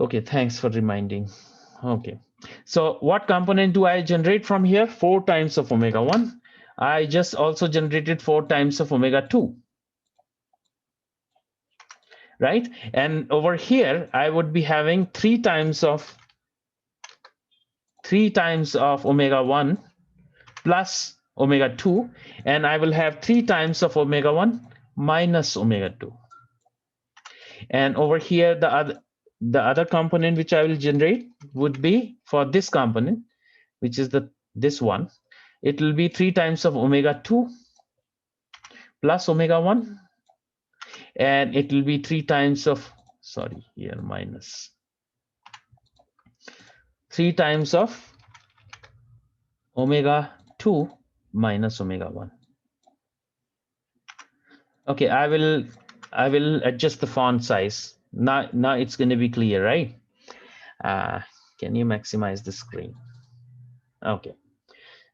Okay, thanks for reminding. Okay, so what component do I generate from here? 4 times of omega 1. I just also generated 4 times of omega 2. Right? And over here, I would be having 3 times of omega 1 plus omega 2, and I will have 3 times of omega 1 minus omega 2. And over here, the other component which I will generate would be for this component, which is this one. It will be 3 times of omega 2 plus omega 1, and it will be 3 times of, sorry, here minus 3 times of omega 2 minus omega 1. Okay, I will adjust the font size. Now it's going to be clear, right? Can you maximize the screen? Okay.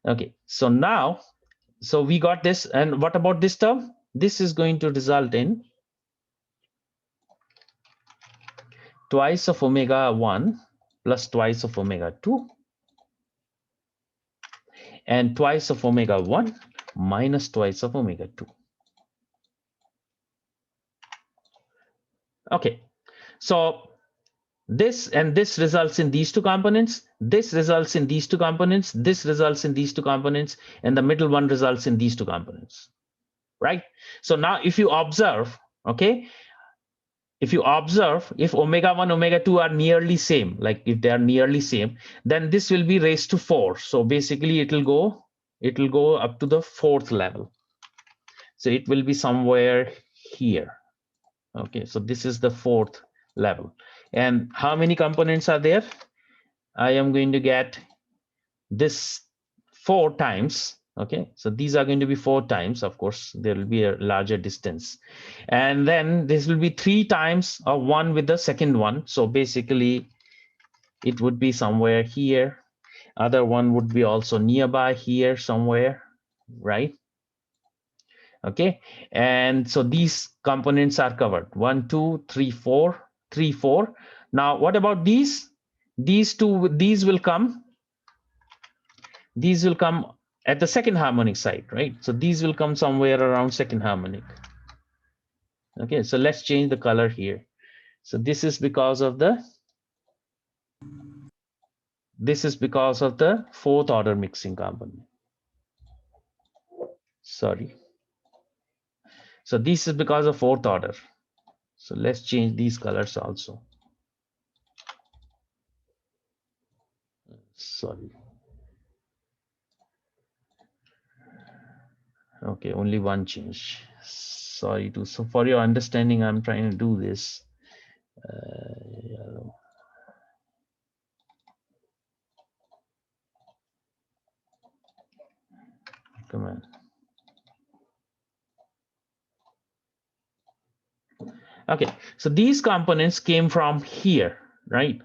Okay, so now, so we got this, and what about this term? This is going to result in twice of omega 1 plus twice of omega 2 and twice of omega 1 minus twice of omega 2. Okay, so this and this results in these two components, this results in these two components, this results in these two components, and the middle one results in these two components, right? So now if you observe, okay, if omega 1, omega 2 are nearly same, like if they are nearly same, then this will be raised to 4. So basically it will go up to the 4th level. So it will be somewhere here. Okay, so this is the 4th level. And how many components are there? I am going to get this 4 times. Okay, so these are going to be 4 times. Of course, there will be a larger distance. And then this will be 3 times of 1 with the second one. So basically, it would be somewhere here. Other one would be also nearby here somewhere, right? Okay, and so these components are covered. 1, 2, 3, 4, 3, 4. Now, what about these? These will come. These will come at the second harmonic side, right? So these will come somewhere around second harmonic. Okay, so let's change the color here. So this is because of the 4th order mixing component. Sorry. So this is because of 4th order. So let's change these colors also. Sorry. Okay, only one change. Sorry to, so for your understanding, I'm trying to do this. Yellow. Come on. Okay, so these components came from here, right?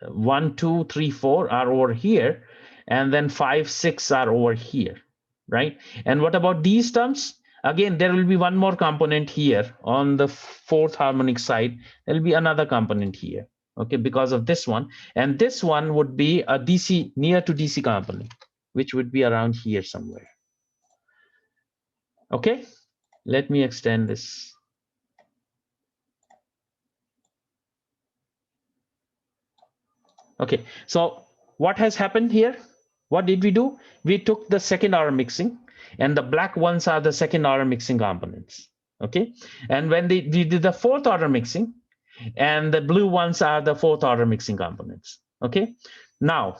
1, 2, 3, 4 are over here, and then 5, 6 are over here, right? And what about these terms? Again, there will be one more component here on the 4th harmonic side. There will be another component here, okay, because of this one. And this one would be a DC, near to DC component, which would be around here somewhere. Okay, let me extend this. Okay, so what has happened here? What did we do? We took the second order mixing, and the black ones are the second order mixing components. Okay, and when we did the 4th order mixing, and the blue ones are the 4th order mixing components. Okay, now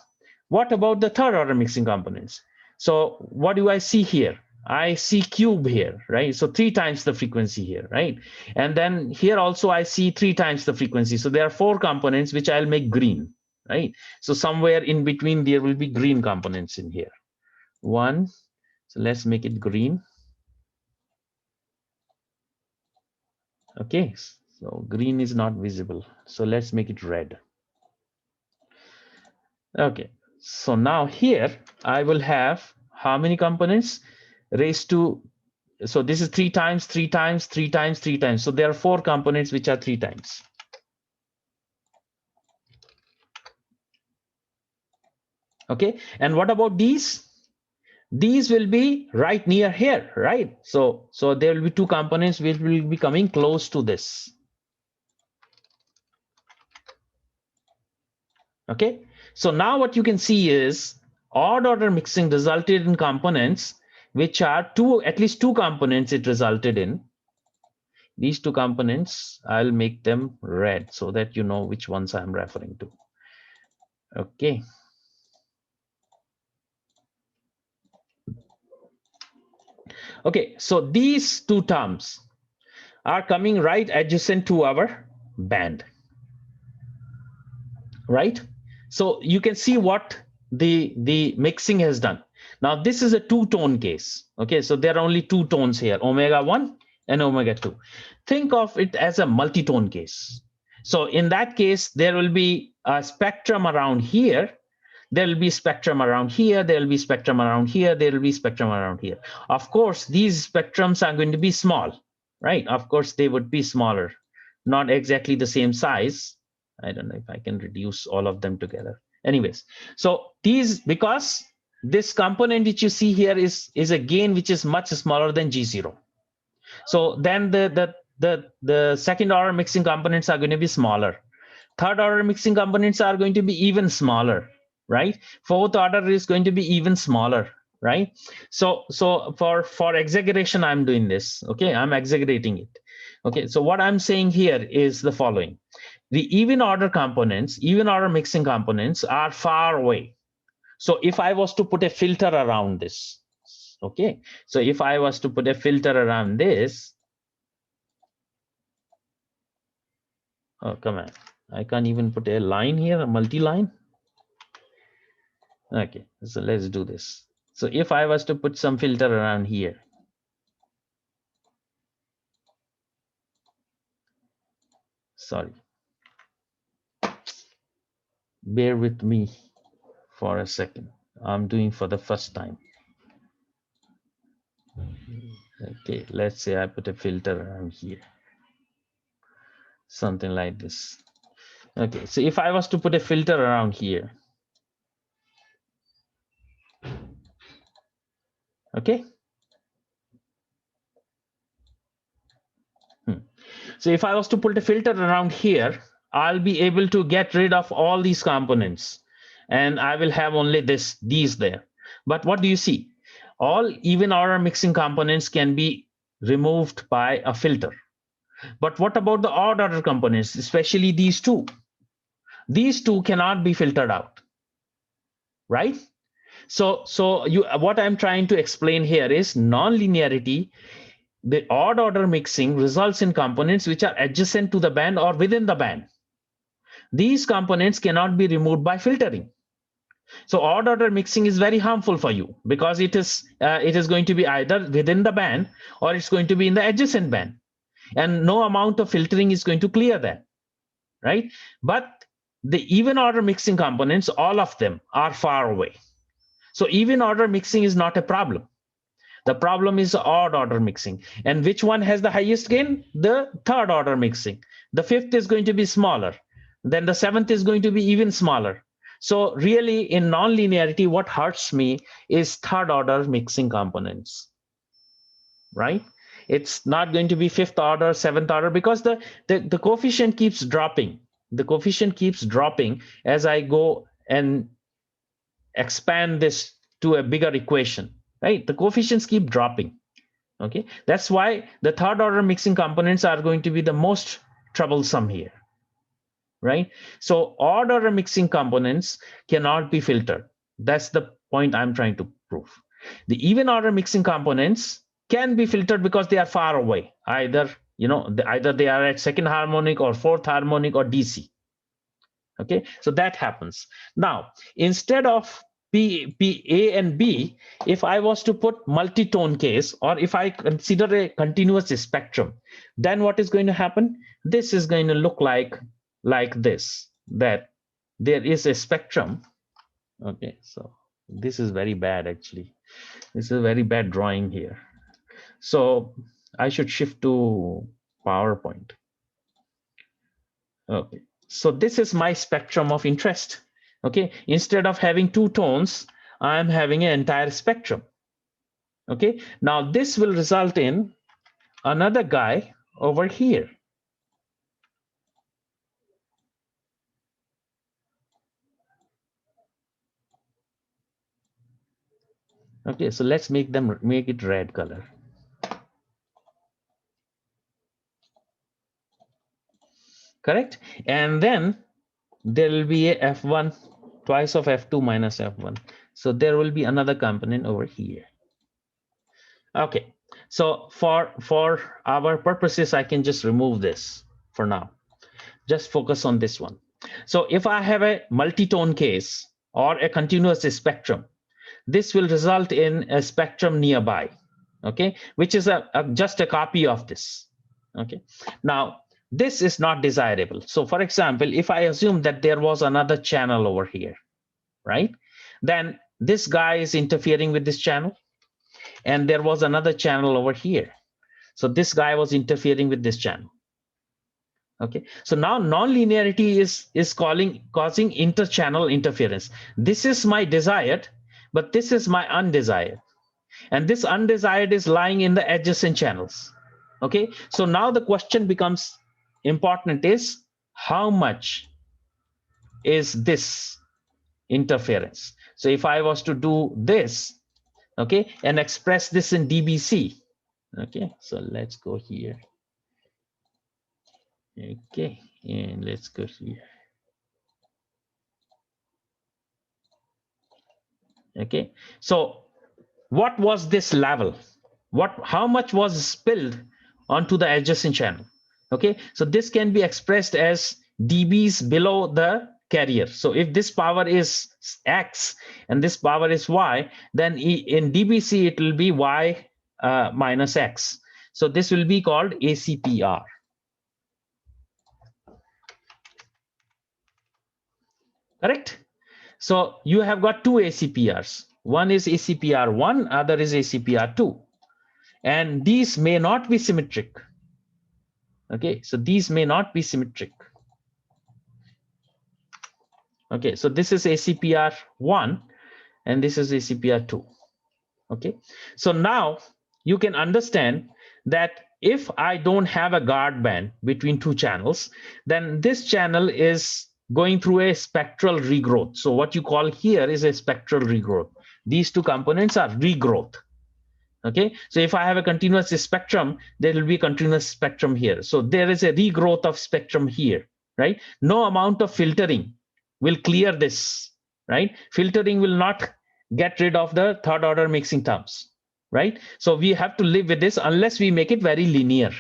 what about the 3rd order mixing components? So what do I see here? I see cube here, right? So 3 times the frequency here, right? And then here also I see 3 times the frequency. So there are 4 components which I'll make green, right? So somewhere in between there will be green components in here. 1, so let's make it green. Okay, so green is not visible. So let's make it red. Okay, so now here I will have how many components raised to, so this is 3 times, 3 times, 3 times, 3 times. So there are 4 components which are 3 times. Okay, and what about these? These will be right near here, right? So there will be two components which will be coming close to this. Okay, so now what you can see is odd order mixing resulted in components which are at least two components it resulted in. These two components, I'll make them red so that you know which ones I'm referring to. Okay. Okay, so these two terms are coming right adjacent to our band, right? So you can see what the mixing has done. Now this is a two-tone case. Okay, so there are only two tones here, omega 1 and omega 2. Think of it as a multi-tone case. So in that case, there will be a spectrum around here. There will be spectrum around here. There will be spectrum around here. There will be spectrum around here. Of course, these spectrums are going to be small, right? Of course, they would be smaller, not exactly the same size. I don't know if I can reduce all of them together. Anyways, so these, because this component which you see here is a gain which is much smaller than G0. So then the second order mixing components are going to be smaller. Third order mixing components are going to be even smaller, right? Fourth order is going to be even smaller, right? So for exaggeration, I'm doing this. Okay, I'm exaggerating it. Okay, so what I'm saying here is the following. The even order components, even order mixing components are far away. So if I was to put a filter around this, okay, so if I was to put a filter around this, oh, come on, I can't even put a line here, a multi-line. Okay, so let's do this. So if I was to put some filter around here, sorry, bear with me for a second. I'm doing for the first time. Okay, let's say I put a filter around here, something like this. Okay, so if I was to put a filter around here, okay. So if I was to put a filter around here, I'll be able to get rid of all these components and I will have only these there. But what do you see? All even order mixing components can be removed by a filter. But what about the odd order components, especially these two? These two cannot be filtered out, right? So what I'm trying to explain here is non-linearity. The odd order mixing results in components which are adjacent to the band or within the band. These components cannot be removed by filtering. So odd order mixing is very harmful for you because it is going to be either within the band or it's going to be in the adjacent band, and no amount of filtering is going to clear that, right? But the even order mixing components, all of them are far away. So even order mixing is not a problem. The problem is odd order mixing. And which one has the highest gain? The third order mixing. The fifth is going to be smaller. Then the seventh is going to be even smaller. So really in non-linearity, what hurts me is third order mixing components, right? It's not going to be fifth order, seventh order, because the coefficient keeps dropping. The coefficient keeps dropping as I go and expand this to a bigger equation, right? The coefficients keep dropping. Okay, that's why the third order mixing components are going to be the most troublesome here, right? So odd order mixing components cannot be filtered. That's the point I'm trying to prove. The even order mixing components can be filtered because they are far away. Either either they are at second harmonic or fourth harmonic or DC. Okay, so that happens. Now instead of A and B, if I was to put multi-tone case, or if I consider a continuous spectrum, then what is going to happen? This is going to look like this, that there is a spectrum. Okay, so this is very bad actually. This is a very bad drawing here. So I should shift to PowerPoint. Okay, so this is my spectrum of interest. Okay, instead of having two tones, I'm having an entire spectrum. Okay, now this will result in another guy over here. Okay, so let's make it red color. Correct? And then there will be a F1 twice of F2 minus F1. So there will be another component over here. Okay, so for our purposes, I can just remove this for now. Just focus on this one. So if I have a multi-tone case or a continuous spectrum, this will result in a spectrum nearby, okay, which is just a copy of this. Okay, now this is not desirable. So for example, if I assume that there was another channel over here, right, then this guy is interfering with this channel, and there was another channel over here, so this guy was interfering with this channel. Okay, so now non-linearity is causing inter-channel interference. This is my desired, but this is my undesired, and this undesired is lying in the adjacent channels. Okay, so now the question becomes important is how much is this interference? So if I was to do this, okay, and express this in dBc, okay, so let's go here. Okay, and let's go here. Okay, so what was this level? How much was spilled onto the adjacent channel? Okay, so this can be expressed as dBs below the carrier. So if this power is X and this power is Y, then in dBc it will be Y minus X. So this will be called ACPR. Correct? So you have got two ACPRs. One is ACPR1, other is ACPR2. And these may not be symmetric. Okay, so these may not be symmetric. Okay, so this is ACPR1 and this is ACPR2. Okay, so now you can understand that if I don't have a guard band between two channels, then this channel is going through a spectral regrowth. So what you call here is a spectral regrowth. These two components are regrowth. Okay, so if I have a continuous spectrum, there will be continuous spectrum here. So there is a regrowth of spectrum here, right? No amount of filtering will clear this, right? Filtering will not get rid of the third order mixing terms, right? So we have to live with this unless we make it very linear.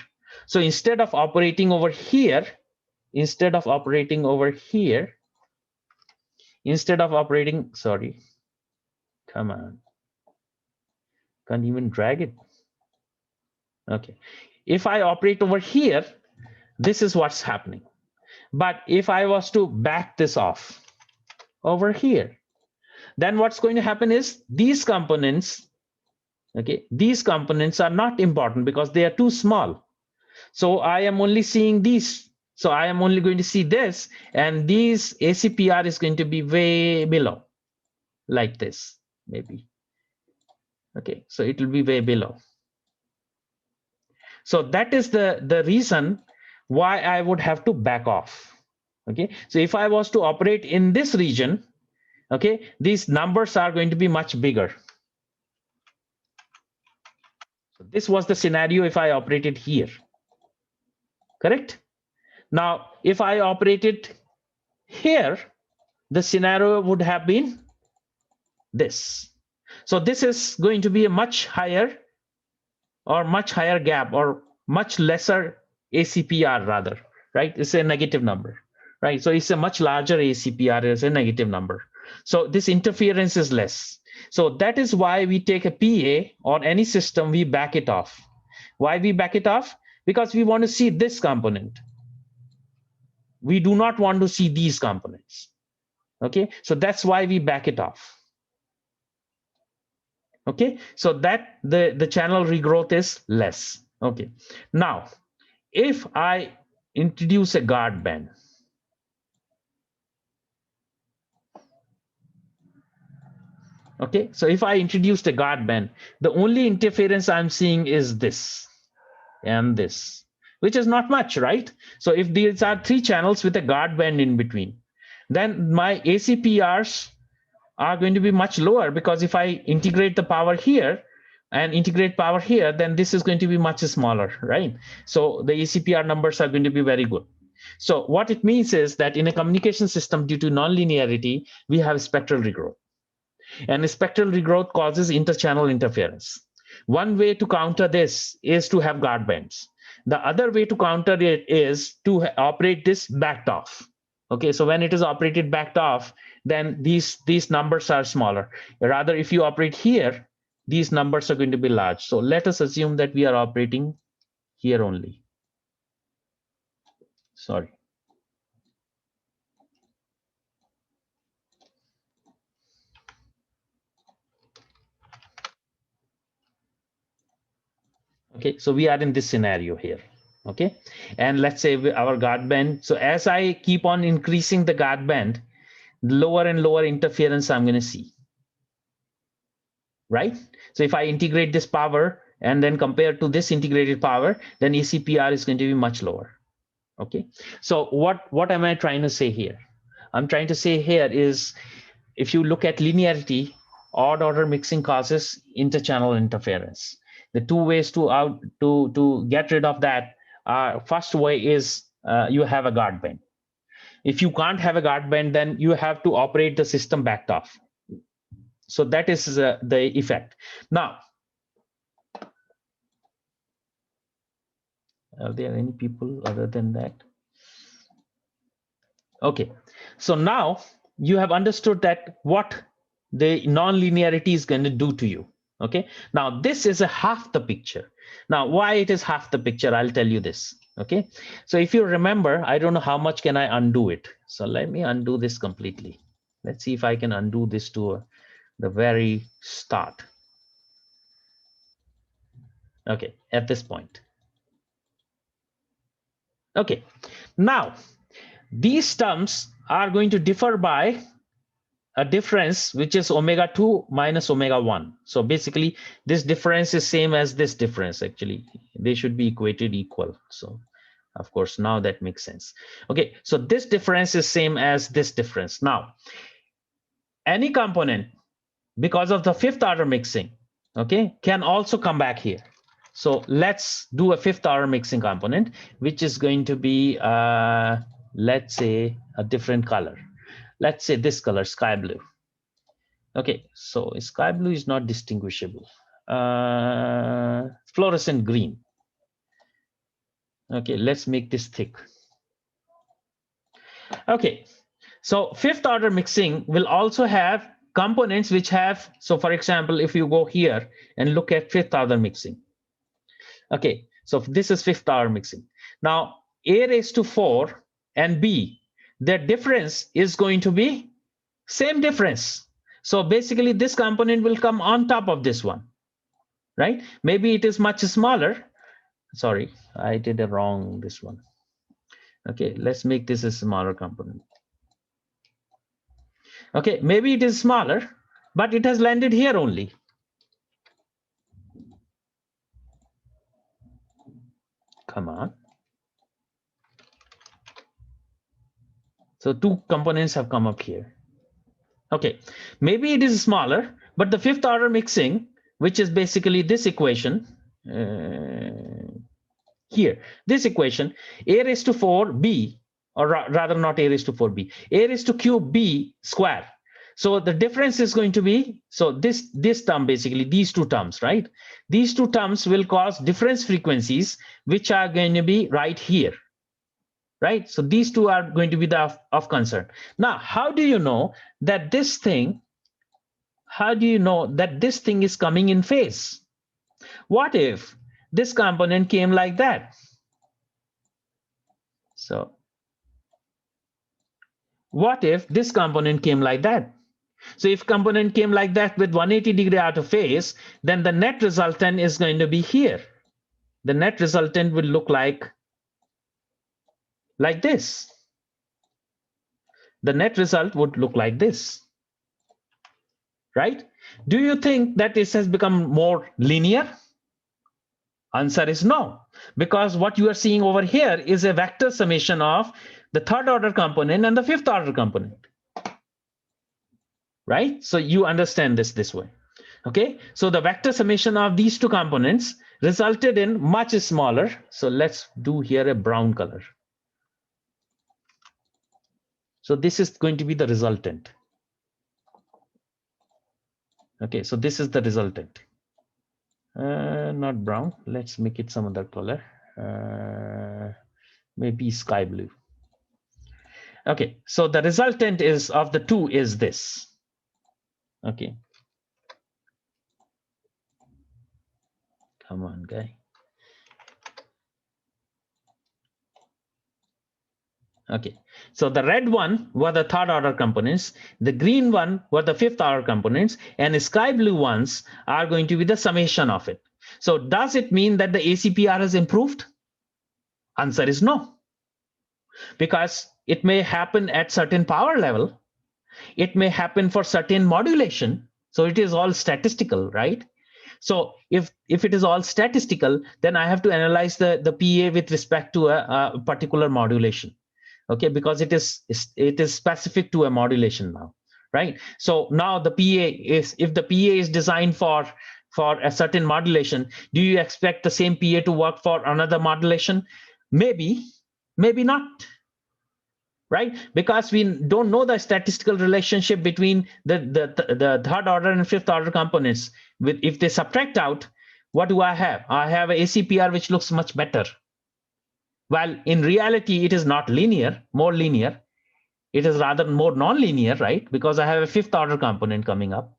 So instead of operating over here, sorry, come on, can't even drag it. Okay, if I operate over here, this is what's happening. But if I was to back this off over here, then what's going to happen is these components, okay, these components are not important because they are too small. So I am only seeing these. So I am only going to see this, and these ACPR is going to be way below, like this, maybe. Okay, so it will be way below. So that is the reason why I would have to back off. Okay, so if I was to operate in this region, okay, these numbers are going to be much bigger. So this was the scenario if I operated here. Correct? Now, if I operated here, the scenario would have been this. So this is going to be a much higher gap or much lesser ACPR rather, right? It's a negative number, right? So it's a much larger ACPR as a negative number. So this interference is less. So that is why we take a PA or any system, we back it off. Why we back it off? Because we want to see this component. We do not want to see these components. Okay, so that's why we back it off. Okay, so that the channel regrowth is less. Okay, now if I introduce a guard band, Okay, so if I introduced a guard band, the only interference I'm seeing is this and this, which is not much, right? So if these are 3 channels with a guard band in between, then my ACPRs are going to be much lower, because if I integrate the power here and integrate power here, then this is going to be much smaller, right? So the ACPR numbers are going to be very good. So what it means is that in a communication system, due to nonlinearity, we have spectral regrowth. And spectral regrowth causes interchannel interference. One way to counter this is to have guard bands. The other way to counter it is to operate this backed off. Okay, so when it is operated backed off, then these numbers are smaller. Rather, if you operate here, these numbers are going to be large. So let us assume that we are operating here only. Sorry. Okay, so we are in this scenario here. Okay, and let's say our guard band. So as I keep on increasing the guard band, lower and lower interference I'm going to see, right? So if I integrate this power and then compare to this integrated power, then ACPR is going to be much lower. Okay, so what am I trying to say here? I'm trying to say here is, if you look at linearity, odd order mixing causes interchannel interference. The 2 ways to get rid of that, first way is you have a guard band. If you can't have a guard band, then you have to operate the system backed off. So that is the effect. Now, are there any people other than that? Okay, so now you have understood that what the non-linearity is going to do to you. Okay, now this is a half the picture. Now, why it is half the picture, I'll tell you this. Okay, so if you remember, I don't know how much can I undo it. So let me undo this completely. Let's see if I can undo this to the very start. Okay, at this point. Okay, now these terms are going to differ by a difference which is omega 2 minus omega 1. So basically this difference is same as this difference. Actually they should be equated equal. So of course now that makes sense. Okay, so this difference is same as this difference. Now any component, because of the 5th order mixing, okay, can also come back here. So let's do a 5th order mixing component, which is going to be let's say a different color. Let's say this color, sky blue. Okay, so sky blue is not distinguishable. Fluorescent green. Okay, let's make this thick. Okay, so 5th order mixing will also have components which have, so for example, if you go here and look at 5th order mixing. Okay, so this is 5th order mixing. Now, A raised to 4 and B, their difference is going to be same difference. So basically this component will come on top of this one, right? Maybe it is much smaller. Sorry, I did a wrong this one. Okay, let's make this a smaller component. Okay, maybe it is smaller, but it has landed here only. Come on. So 2 components have come up here. Okay, maybe it is smaller, but the 5th order mixing, which is basically this equation, here, this equation, A raised to 4b, or rather not A raised to 4b, A raised to cube b square. So the difference is going to be, so this term, basically these 2 terms, right? These 2 terms will cause difference frequencies, which are going to be right here, right? So these 2 are going to be the of concern. Now, how do you know that this thing, is coming in phase? What if this component came like that? So what if this component came like that? So if component came like that with 180 degree out of phase, then the net resultant is going to be here. The net resultant will look like this. The net result would look like this. right? Do you think that this has become more linear? Answer is no, because what you are seeing over here is a vector summation of the third order component and the fifth order component, right? So you understand this way. Okay, so the vector summation of these two components resulted in much smaller. So let's do here a brown color. So this is going to be the resultant. Okay, so this is the resultant. Not brown. Let's make it some other color. Maybe sky blue. Okay, so the resultant is of the two is this. Okay. Come on, guy. Okay, so the red one were the third order components, the green one were the fifth order components, and the sky blue ones are going to be the summation of it. So does it mean that the ACPR has improved? Answer is no, because it may happen at certain power level. It may happen for certain modulation. So it is all statistical, right? So if it is all statistical, then I have to analyze the PA with respect to a particular modulation. Okay, because it is specific to a modulation now, right? So now the PA is, if the PA is designed for a certain modulation, do you expect the same PA to work for another modulation? Maybe, maybe not, right? Because we don't know the statistical relationship between the third order and fifth order components. With if they subtract out, what do I have? I have a ACPR which looks much better. Well, in reality, it is not linear, more linear. It is rather more non-linear, right? Because I have a fifth order component coming up,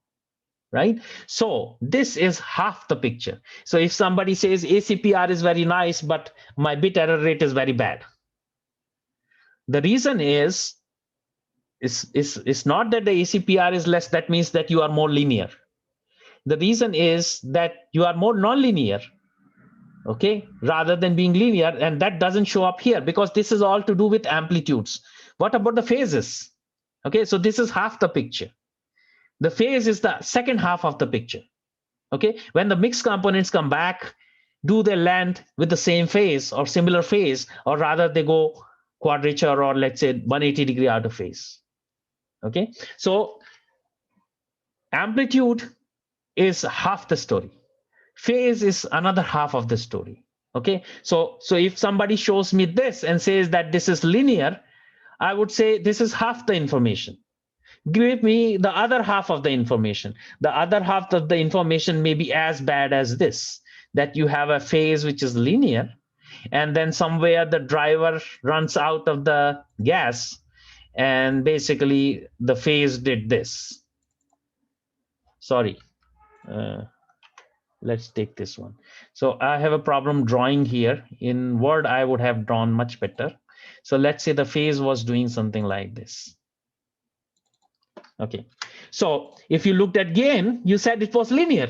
right? So this is half the picture. So if somebody says ACPR is very nice, but my bit error rate is very bad, the reason is it's not that the ACPR is less, that means that you are more linear. The reason is that you are more non-linear, okay, rather than being linear, and that doesn't show up here because this is all to do with amplitudes. What about the phases? Okay, so this is half the picture. The phase is the second half of the picture. Okay, when the mixed components come back, do they land with the same phase or similar phase, or rather they go quadrature or let's say 180 degree out of phase? Okay, so amplitude is half the story. Phase is another half of the story. Okay, so if somebody shows me this and says that this is linear, I would say this is half the information. Give me the other half of the information. The other half of the information may be as bad as this, that you have a phase which is linear, and then somewhere the driver runs out of the gas, and basically the phase did this. Sorry. Let's take this one. So I have a problem drawing here. In Word, I would have drawn much better. So let's say the phase was doing something like this. Okay, so if you looked at gain, you said it was linear.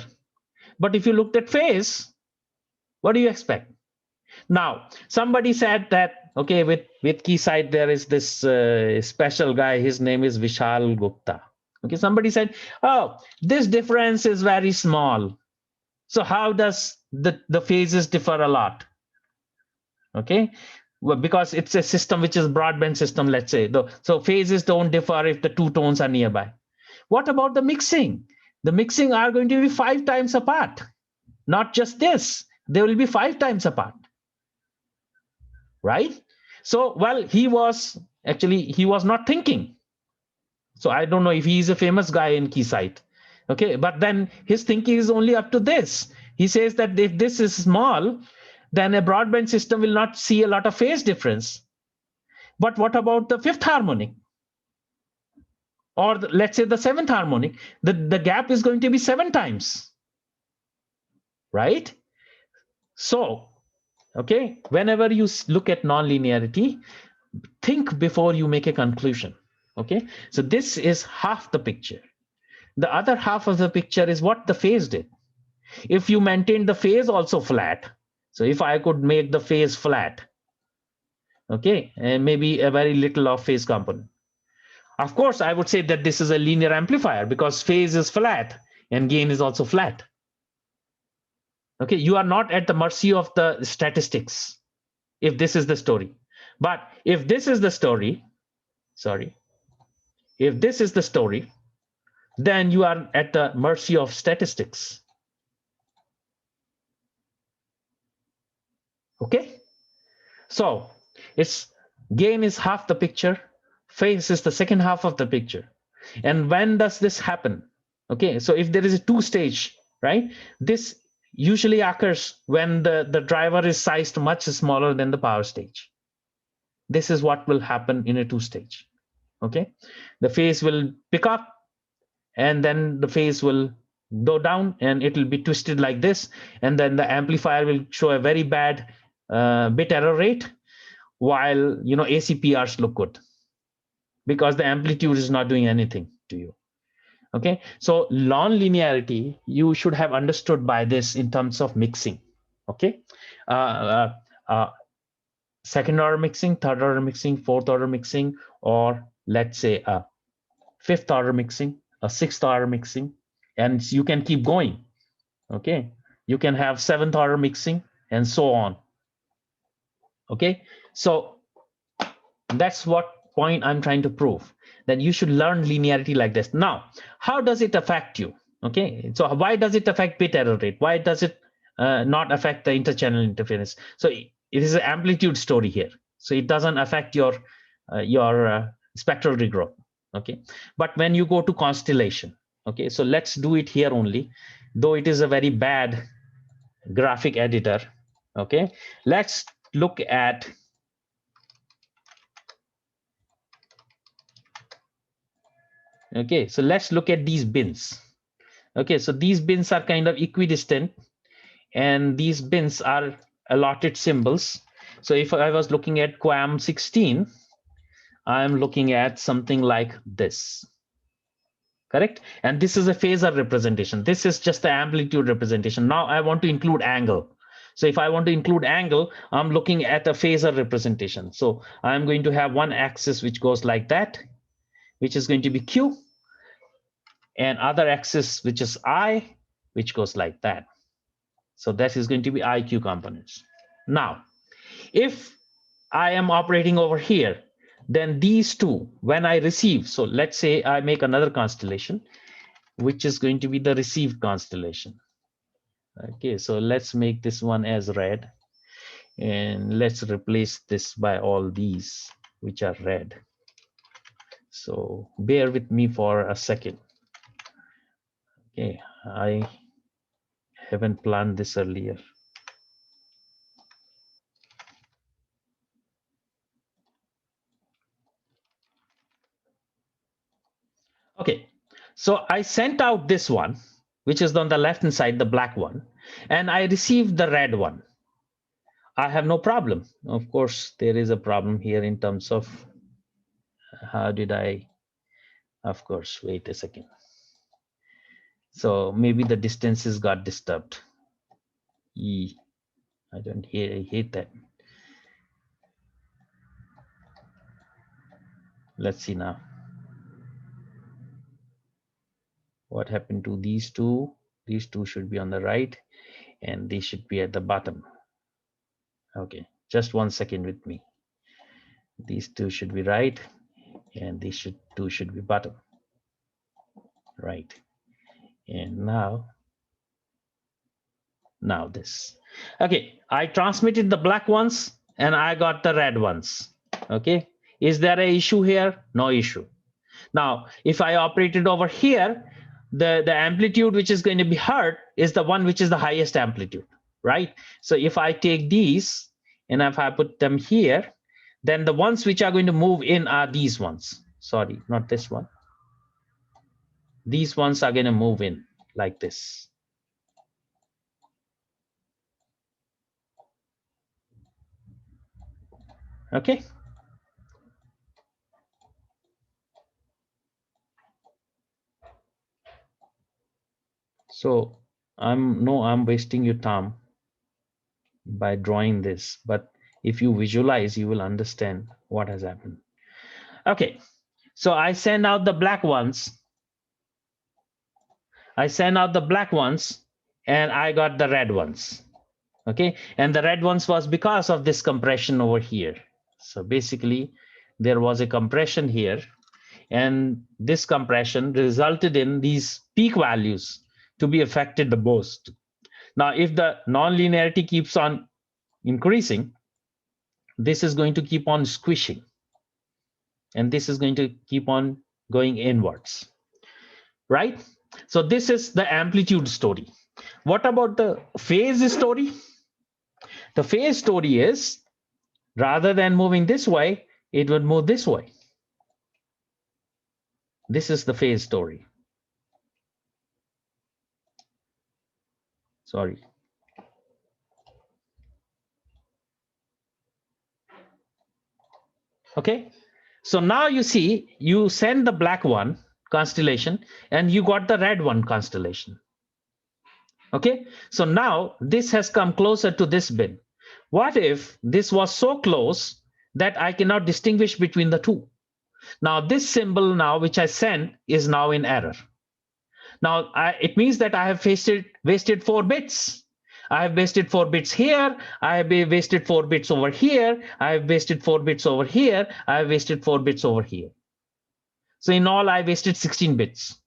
But if you looked at phase, what do you expect? Now, somebody said that, okay, with Keysight, there is this special guy. His name is Vishal Gupta. Okay, somebody said, oh, this difference is very small. So how does the phases differ a lot? Okay, well, because it's a system which is broadband system, let's say. So phases don't differ if the two tones are nearby. What about the mixing? The mixing are going to be 5 times apart. Not just this, they will be 5 times apart, right? So, well, he was not thinking. So I don't know if he is a famous guy in Keysight. Okay, but then his thinking is only up to this. He says that if this is small, then a broadband system will not see a lot of phase difference. But what about the fifth harmonic? Or let's say the seventh harmonic, the gap is going to be 7 times, right? So, okay, whenever you look at nonlinearity, think before you make a conclusion. Okay, so this is half the picture. The other half of the picture is what the phase did. If you maintain the phase also flat, so if I could make the phase flat, okay, and maybe a very little of phase component, Of course, I would say that this is a linear amplifier because phase is flat and gain is also flat. Okay, you are not at the mercy of the statistics if this is the story. But if this is the story, sorry, if this is the story, then you are at the mercy of statistics. Okay, so it's gain is half the picture, phase is the second half of the picture. And when does this happen? Okay, so if there is a two-stage, right, this usually occurs when the driver is sized much smaller than the power stage. This is what will happen in a two-stage. Okay, the phase will pick up and then the phase will go down and it will be twisted like this, and then the amplifier will show a very bad bit error rate, while ACPRs look good because the amplitude is not doing anything to you. Okay, so non-linearity you should have understood by this in terms of mixing. Okay, second order mixing, third order mixing, fourth order mixing, or let's say a fifth order mixing, a sixth order mixing, and you can keep going. Okay, you can have seventh order mixing and so on. Okay, so that's what point I'm trying to prove, that you should learn linearity like this. Now, how does it affect you? Okay, so why does it affect bit error rate? Why does it not affect the interchannel interference? So it is an amplitude story here. So it doesn't affect your spectral regrowth. Okay, but when you go to constellation, okay, so let's do it here only, though it is a very bad graphic editor. Okay, let's look at so let's look at these bins. Okay, so these bins are kind of equidistant and these bins are allotted symbols. So if I was looking at QAM 16, I'm looking at something like this, correct? And this is a phasor representation. This is just the amplitude representation. Now I want to include angle. So if I want to include angle, I'm looking at a phasor representation. So I'm going to have one axis which goes like that, which is going to be Q, and other axis which is I, which goes like that. So that is going to be IQ components. Now, if I am operating over here, then these two, when I receive, so let's say I make another constellation, which is going to be the received constellation. Okay, so let's make this one as red, and let's replace this by all these, which are red. So bear with me for a second. Okay, I haven't planned this earlier. Okay, so I sent out this one, which is on the left hand side, the black one, and I received the red one. I have no problem. Of course, there is a problem here in terms of how did I, of course, wait a second. So maybe the distances got disturbed. I don't hate that. Let's see now. What happened to these two? These two should be on the right and they should be at the bottom. Okay, just 1 second with me. These two should be right and these two should be bottom. Right. And now this. Okay, I transmitted the black ones and I got the red ones. Okay, is there an issue here? No issue. Now, if I operated over here, the amplitude which is going to be heard is the one which is the highest amplitude, right? So if I take these and if I put them here, then the ones which are going to move in are these ones. Sorry, not this one. These ones are going to move in like this. Okay. So I'm wasting your time by drawing this, but if you visualize, you will understand what has happened. Okay, So I send out the black ones. I send out the black ones, and I got the red ones. Okay, and the red ones was because of this compression over here. So basically, there was a compression here, and this compression resulted in these peak values to be affected the most. Now, if the nonlinearity keeps on increasing, this is going to keep on squishing, and this is going to keep on going inwards, right? So this is the amplitude story. What about the phase story? The phase story is, rather than moving this way, it would move this way. This is the phase story. Sorry. Okay, so now you see, you send the black one constellation and you got the red one constellation. Okay, so now this has come closer to this bin. What if this was so close that I cannot distinguish between the two? Now this symbol now which I sent is now in error. Now it means that I have wasted 4 bits. I have wasted 4 bits here. I have wasted 4 bits over here. I have wasted 4 bits over here. I have wasted 4 bits over here. So in all, I wasted 16 bits.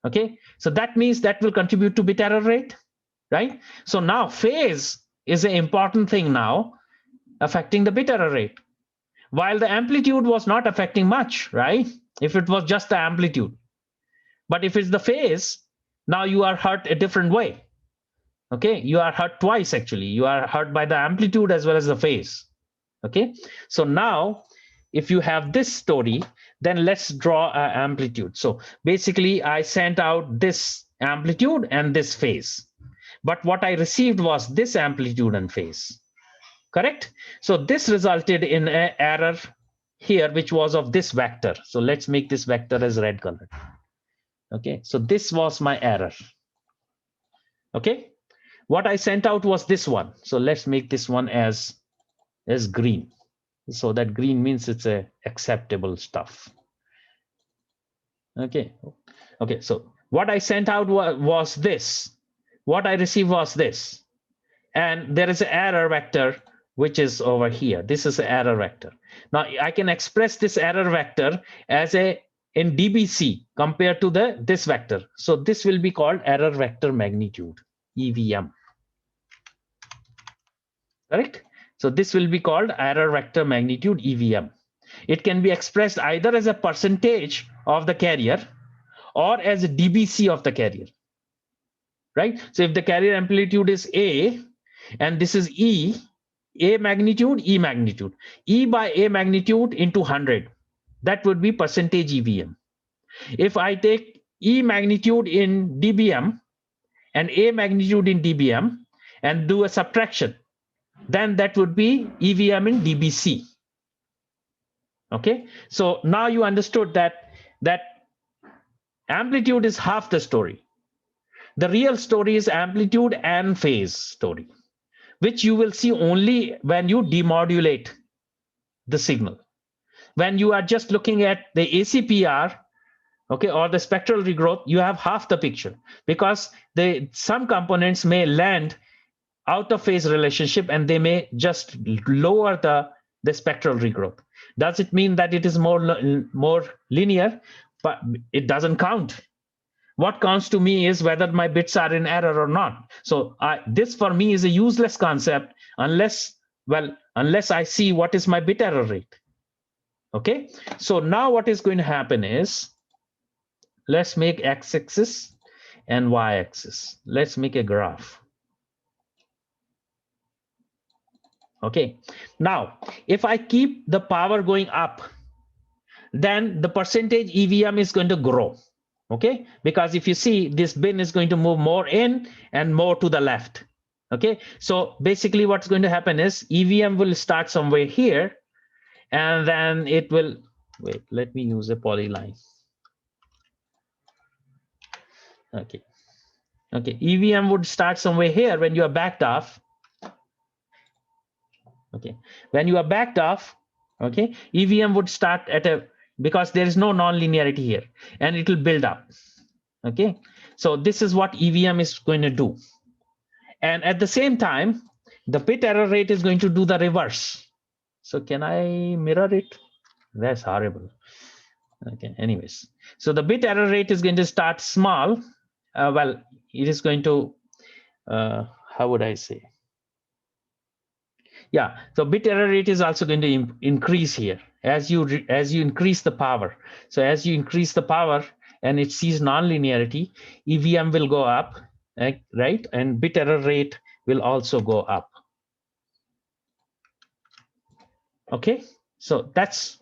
Okay, so that means that will contribute to bit error rate, right? So now phase is an important thing now affecting the bit error rate, while the amplitude was not affecting much, right? If it was just the amplitude. But if it's the phase, now you are hurt a different way. Okay, you are hurt twice actually. You are hurt by the amplitude as well as the phase. Okay, so now if you have this story, then let's draw an amplitude. So basically I sent out this amplitude and this phase, but what I received was this amplitude and phase, correct? So this resulted in an error here, which was of this vector. So let's make this vector as red colored. Okay, so this was my error. Okay, what I sent out was this one. So let's make this one as green. So that green means it's a acceptable stuff. Okay, okay, so what I sent out was this. What I received was this. And there is an error vector which is over here. This is an error vector. Now I can express this error vector as in dBc compared to this vector. So this will be called error vector magnitude, EVM. Correct? So this will be called error vector magnitude, EVM. It can be expressed either as a percentage of the carrier or as a dBc of the carrier, right? So if the carrier amplitude is A and this is E, A magnitude, E magnitude, E by A magnitude into 100, that would be percentage EVM. If I take E magnitude in dBm and A magnitude in dBm and do a subtraction, then that would be EVM in dBc. Okay, so now you understood that amplitude is half the story. The real story is amplitude and phase story, which you will see only when you demodulate the signal. When you are just looking at the ACPR, okay, or the spectral regrowth, you have half the picture, because some components may land out of phase relationship and they may just lower the spectral regrowth. Does it mean that it is more linear? But it doesn't count. What counts to me is whether my bits are in error or not. So this for me is a useless concept unless I see what is my bit error rate. Okay, so now what is going to happen is, let's make x-axis and y-axis. Let's make a graph. Okay, now if I keep the power going up, then the percentage EVM is going to grow. Okay, because if you see, this bin is going to move more in and more to the left. Okay, so basically what's going to happen is EVM will start somewhere here, and then it will, wait, let me use a polyline. Okay, okay, EVM would start somewhere here when you are backed off. Okay, when you are backed off, okay, EVM would start at a because there is no non-linearity here, and it will build up. Okay, so this is what EVM is going to do. And at the same time, the bit error rate is going to do the reverse. So can I mirror it? That's horrible. Okay, anyways, so the bit error rate is going to start small. Well, it is going to, how would I say? Yeah, so bit error rate is also going to increase here as you increase the power. So as you increase the power and it sees non-linearity, EVM will go up, right? And bit error rate will also go up. Okay, so that's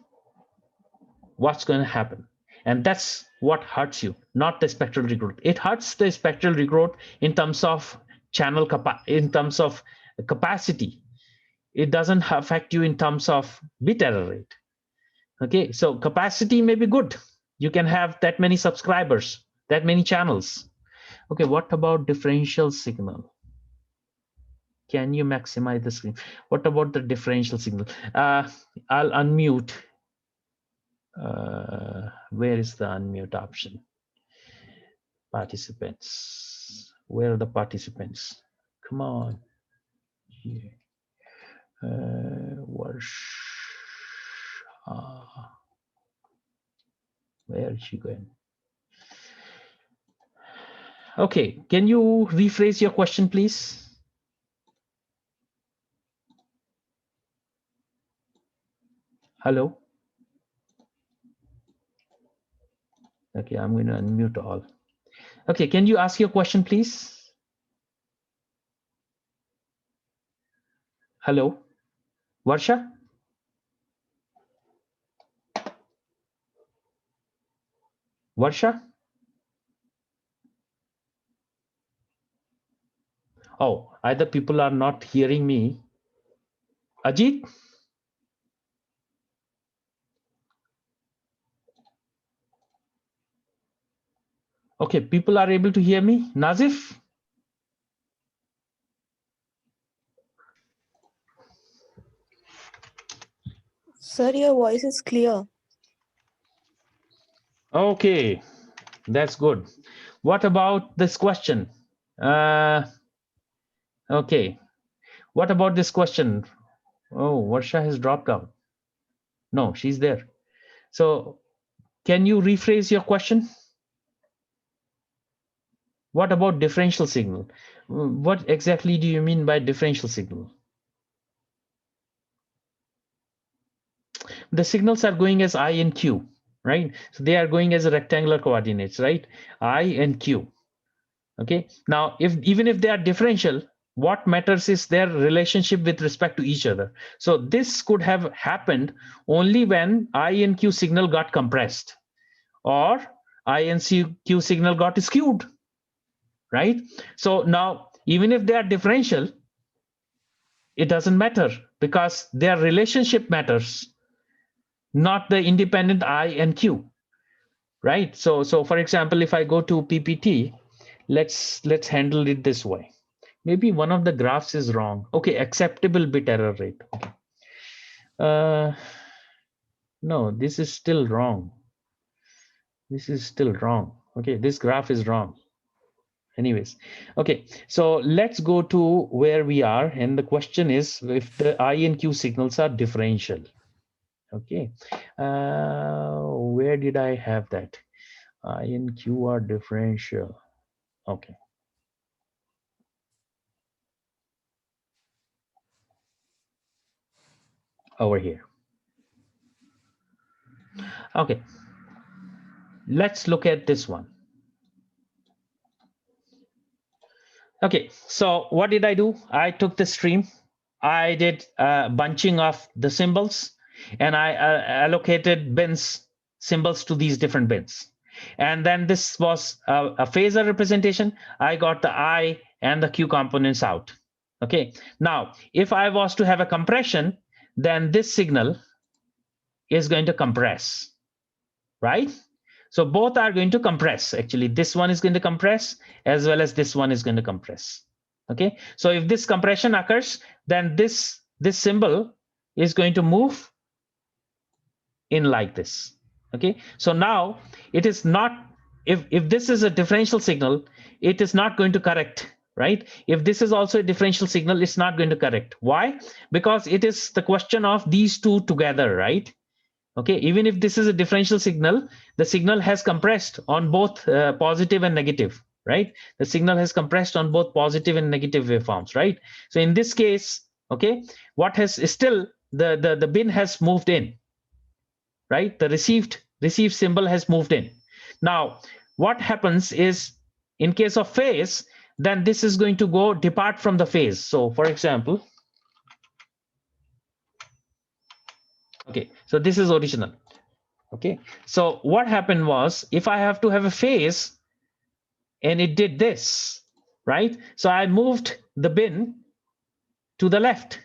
what's going to happen. And that's what hurts you, not the spectral regrowth. It hurts the spectral regrowth in terms of channel in terms of capacity. It doesn't affect you in terms of bit error rate. Okay, so capacity may be good. You can have that many subscribers, that many channels. Okay, what about differential signal? Can you maximize the screen? What about the differential signal? I'll unmute. Where is the unmute option? Participants. Where are the participants? Come on. Here. Where is she going? Okay, can you rephrase your question, please? Hello? Okay, I'm going to unmute all. Okay, can you ask your question, please? Hello? Varsha? Varsha? Oh, either people are not hearing me. Ajit? Okay, people are able to hear me. Nazif? Sir, your voice is clear. Okay, that's good. What about this question? Okay, what about this question? Oh, Varsha has dropped out. No, she's there. So can you rephrase your question? What about differential signal? What exactly do you mean by differential signal? The signals are going as I and Q, right? So they are going as a rectangular coordinates, right? I and Q. Okay. Now, even if they are differential, what matters is their relationship with respect to each other. So this could have happened only when I and Q signal got compressed, or I and Q signal got skewed, right? So now, even if they are differential, it doesn't matter because their relationship matters, not the independent I and Q, right? So for example, if I go to PPT, let's handle it this way. Maybe one of the graphs is wrong. Okay, acceptable bit error rate. Okay. No, this is still wrong. This is still wrong. Okay, this graph is wrong. Anyways, okay, so let's go to where we are, and the question is if the I and Q signals are differential. Okay, where did I have that? I and Q are differential. Okay. Over here. Okay, let's look at this one. Okay, so what did I do? I took the stream, I did bunching of the symbols, and I allocated bins symbols to these different bins. And then this was a phasor representation. I got the I and the Q components out. Okay, now if I was to have a compression, then this signal is going to compress, right? So both are going to compress. Actually, this one is going to compress as well as this one is going to compress. Okay, so if this compression occurs, then this symbol is going to move in like this. Okay, so now it is not, if this is a differential signal, it is not going to correct, right? If this is also a differential signal, it's not going to correct. Why? Because it is the question of these two together, right? Okay, even if this is a differential signal, the signal has compressed on both positive and negative, right? The signal has compressed on both positive and negative waveforms, right? So in this case, okay, what has still the bin has moved in, right? The received symbol has moved in. Now, what happens is, in case of phase, then this is going to go depart from the phase. So for example, okay, so this is original. Okay, so what happened was, if I have to have a phase and it did this, right? So I moved the bin to the left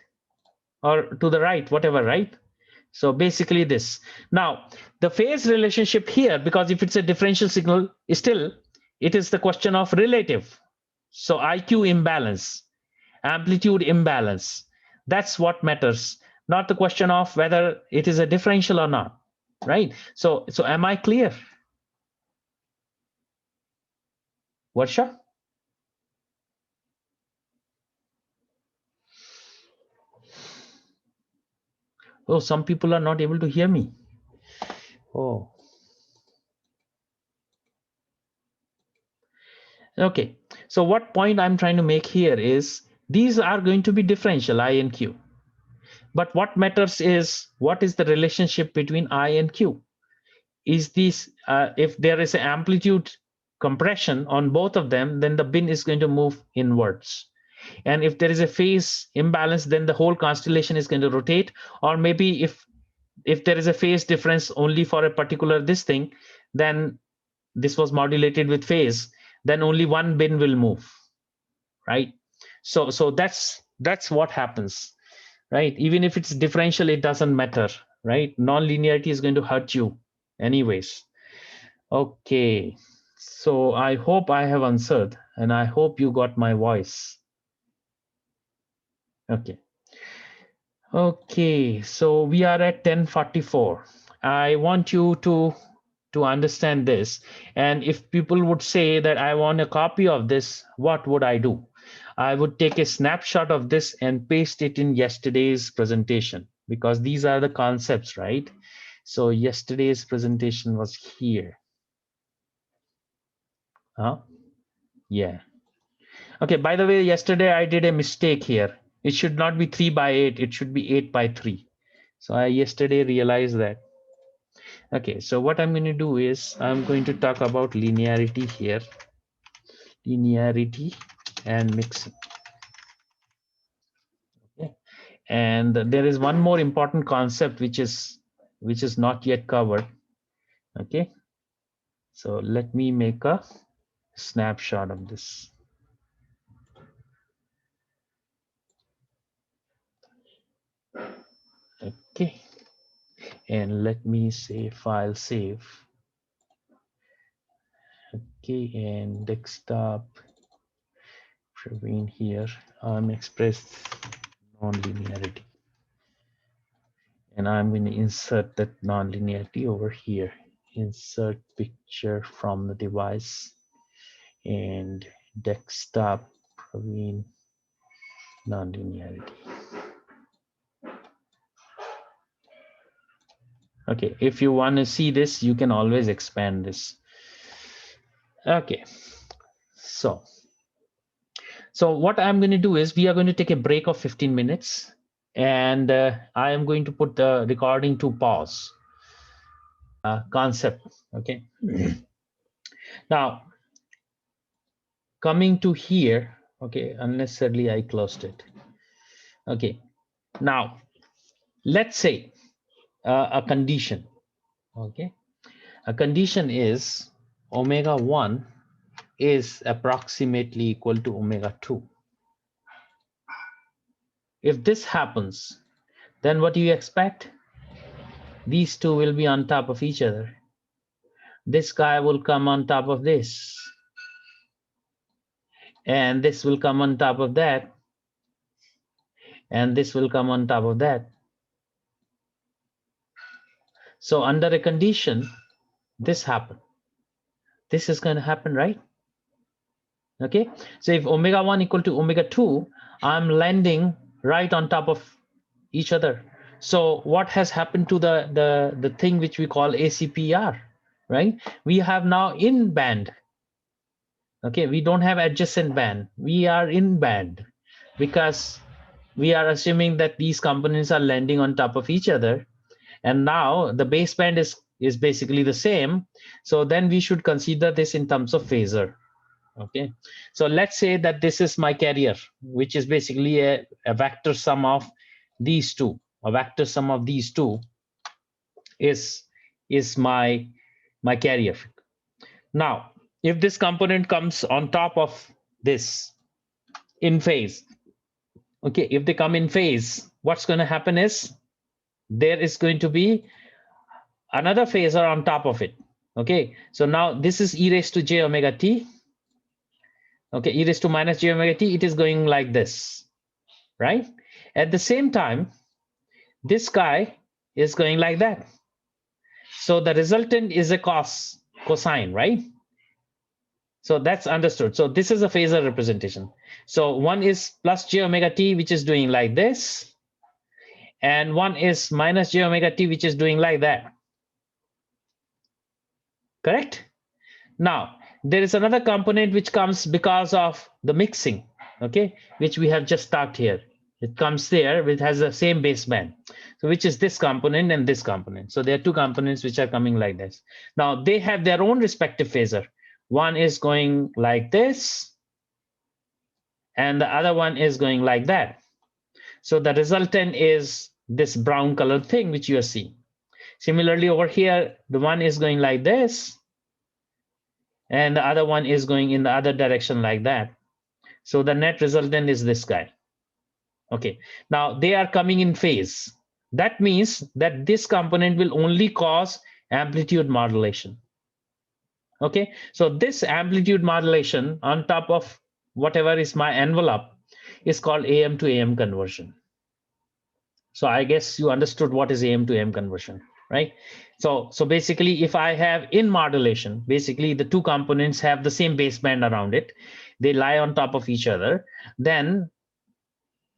or to the right, whatever, right? So basically this. Now, the phase relationship here, because if it's a differential signal, still, it is the question of relative. So IQ imbalance, amplitude imbalance, that's what matters, not the question of whether it is a differential or not, right? So am I clear? Varsha? Oh, some people are not able to hear me. Oh, okay. So what point I'm trying to make here is, these are going to be differential, I and Q. But what matters is, what is the relationship between I and Q? Is this, if there is an amplitude compression on both of them, then the bin is going to move inwards. And if there is a phase imbalance, then the whole constellation is going to rotate. Or maybe if there is a phase difference only for a particular this thing, then this was modulated with phase, then only one bin will move, right? So that's what happens, right? Even if it's differential, it doesn't matter, right? Non-linearity is going to hurt you anyways. Okay, so I hope I have answered, and I hope you got my voice. Okay, so we are at 10:44. I want you to understand this, and if people would say that I want a copy of this, what would I do? I would take a snapshot of this and paste it in yesterday's presentation, because these are the concepts, right? So yesterday's presentation was here. Huh? Yeah. Okay, by the way, yesterday I did a mistake here. It should not be 3/8, it should be 8/3. So I yesterday realized that. Okay, so what I'm going to do is, I'm going to talk about linearity here. Linearity and mixing. Okay. And there is one more important concept which is not yet covered. Okay, so let me make a snapshot of this. Okay, and let me say file save. Okay, and desktop, Praveen here, expressed non-linearity, and I'm going to insert that non-linearity over here. Insert picture from the device, and desktop, Praveen, non-linearity. Okay, if you want to see this, you can always expand this. Okay, so what I'm going to do is, we are going to take a break of 15 minutes, and I am going to put the recording to pause. Concept, okay. Now, coming to here, okay, unnecessarily I closed it. Okay, now let's say a condition, okay. A condition is omega 1 is approximately equal to omega 2. If this happens, then what do you expect? These two will be on top of each other. This guy will come on top of this, and this will come on top of that, and this will come on top of that. So under a condition, this happen. This is going to happen, right? Okay, so if omega 1 equal to omega 2, I'm landing right on top of each other. So what has happened to the thing which we call ACPR, right? We have now in band. Okay, we don't have adjacent band. We are in band because we are assuming that these components are landing on top of each other. And now the baseband is basically the same. So then we should consider this in terms of phasor. Okay, so let's say that this is my carrier, which is basically a vector sum of these two. A vector sum of these two is my carrier. Now, if this component comes on top of this in phase, okay, if they come in phase, what's going to happen is there is going to be another phasor on top of it. Okay, so now this is e raised to j omega t. Okay, e raised to minus j omega t, it is going like this, right? At the same time, this guy is going like that. So the resultant is a cosine, right? So that's understood. So this is a phasor representation. So one is plus j omega t, which is doing like this. And one is minus j omega t, which is doing like that. Correct? Now, there is another component which comes because of the mixing, okay, which we have just talked here. It comes there, it has the same baseband. So which is this component and this component. So there are two components which are coming like this. Now they have their own respective phasor. One is going like this, and the other one is going like that. So the resultant is this brown colored thing which you are seeing. Similarly over here, the one is going like this, and the other one is going in the other direction like that. So the net resultant is this guy. Okay, now they are coming in phase. That means that this component will only cause amplitude modulation. Okay, so this amplitude modulation on top of whatever is my envelope is called AM to AM conversion. So I guess you understood what is AM to AM conversion, right? So basically, if I have in modulation, basically the two components have the same baseband around it. They lie on top of each other. Then,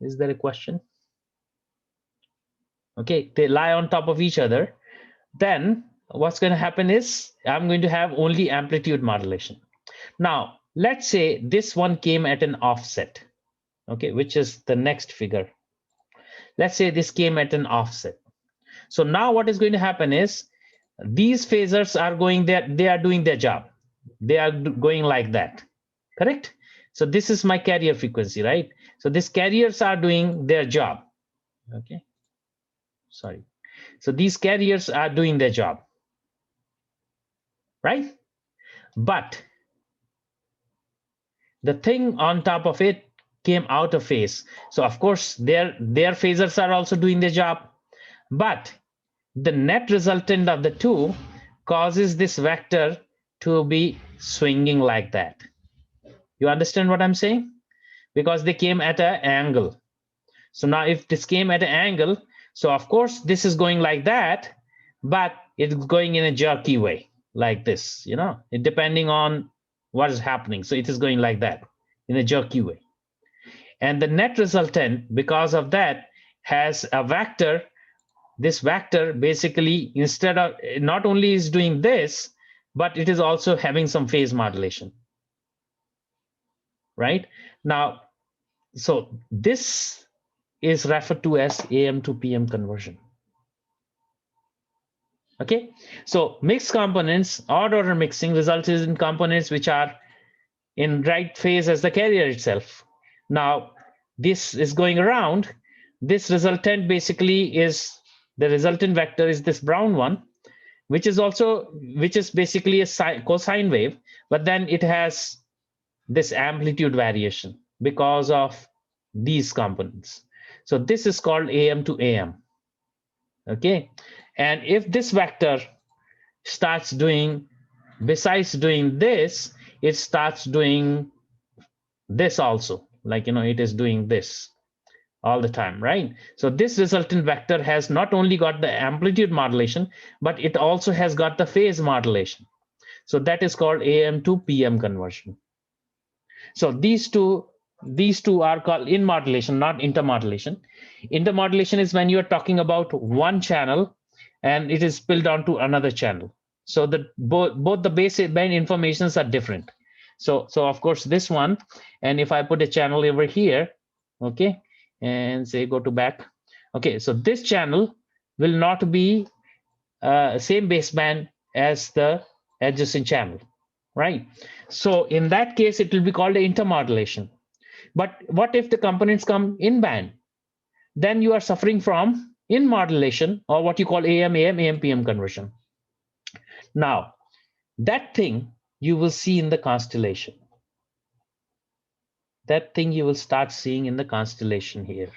is there a question? Okay, they lie on top of each other. Then what's going to happen is I'm going to have only amplitude modulation. Now, let's say this one came at an offset, okay, which is the next figure. Let's say this came at an offset. So now what is going to happen is these phasors are going there, they are doing their job. They are going like that, correct? So this is my carrier frequency, right? So these carriers are doing their job, okay? Sorry. So these carriers are doing their job, right? But the thing on top of it came out of phase. So of course, their phasors are also doing their job, but the net resultant of the two causes this vector to be swinging like that. You understand what I'm saying? Because they came at an angle. So now if this came at an angle, so of course this is going like that, but it's going in a jerky way, like this, you know, depending on what is happening. So it is going like that in a jerky way. And the net resultant, because of that, has a vector. This vector basically, instead of, not only is doing this, but it is also having some phase modulation, right? Now, so this is referred to as AM to PM conversion. Okay, so mixed components, odd order mixing results in components which are in right phase as the carrier itself. Now, this is going around. This resultant basically is, the resultant vector is this brown one, which is basically a cosine wave, but then it has this amplitude variation because of these components. So this is called AM to AM. Okay, and if this vector starts doing, besides doing this, it starts doing this also, like, you know, it is doing this, all the time, right? So this resultant vector has not only got the amplitude modulation, but it also has got the phase modulation. So that is called AM to PM conversion. So these two are called in modulation, not intermodulation. Intermodulation is when you are talking about one channel and it is spilled onto another channel. So the both the baseband informations are different. So of course this one, and if I put a channel over here, okay, and say go to back, okay, so this channel will not be same baseband as the adjacent channel, right? So in that case, it will be called intermodulation. But what if the components come in band? Then you are suffering from in modulation, or what you call AM, PM conversion. Now, that thing you will see in the constellation. That thing you will start seeing in the constellation here.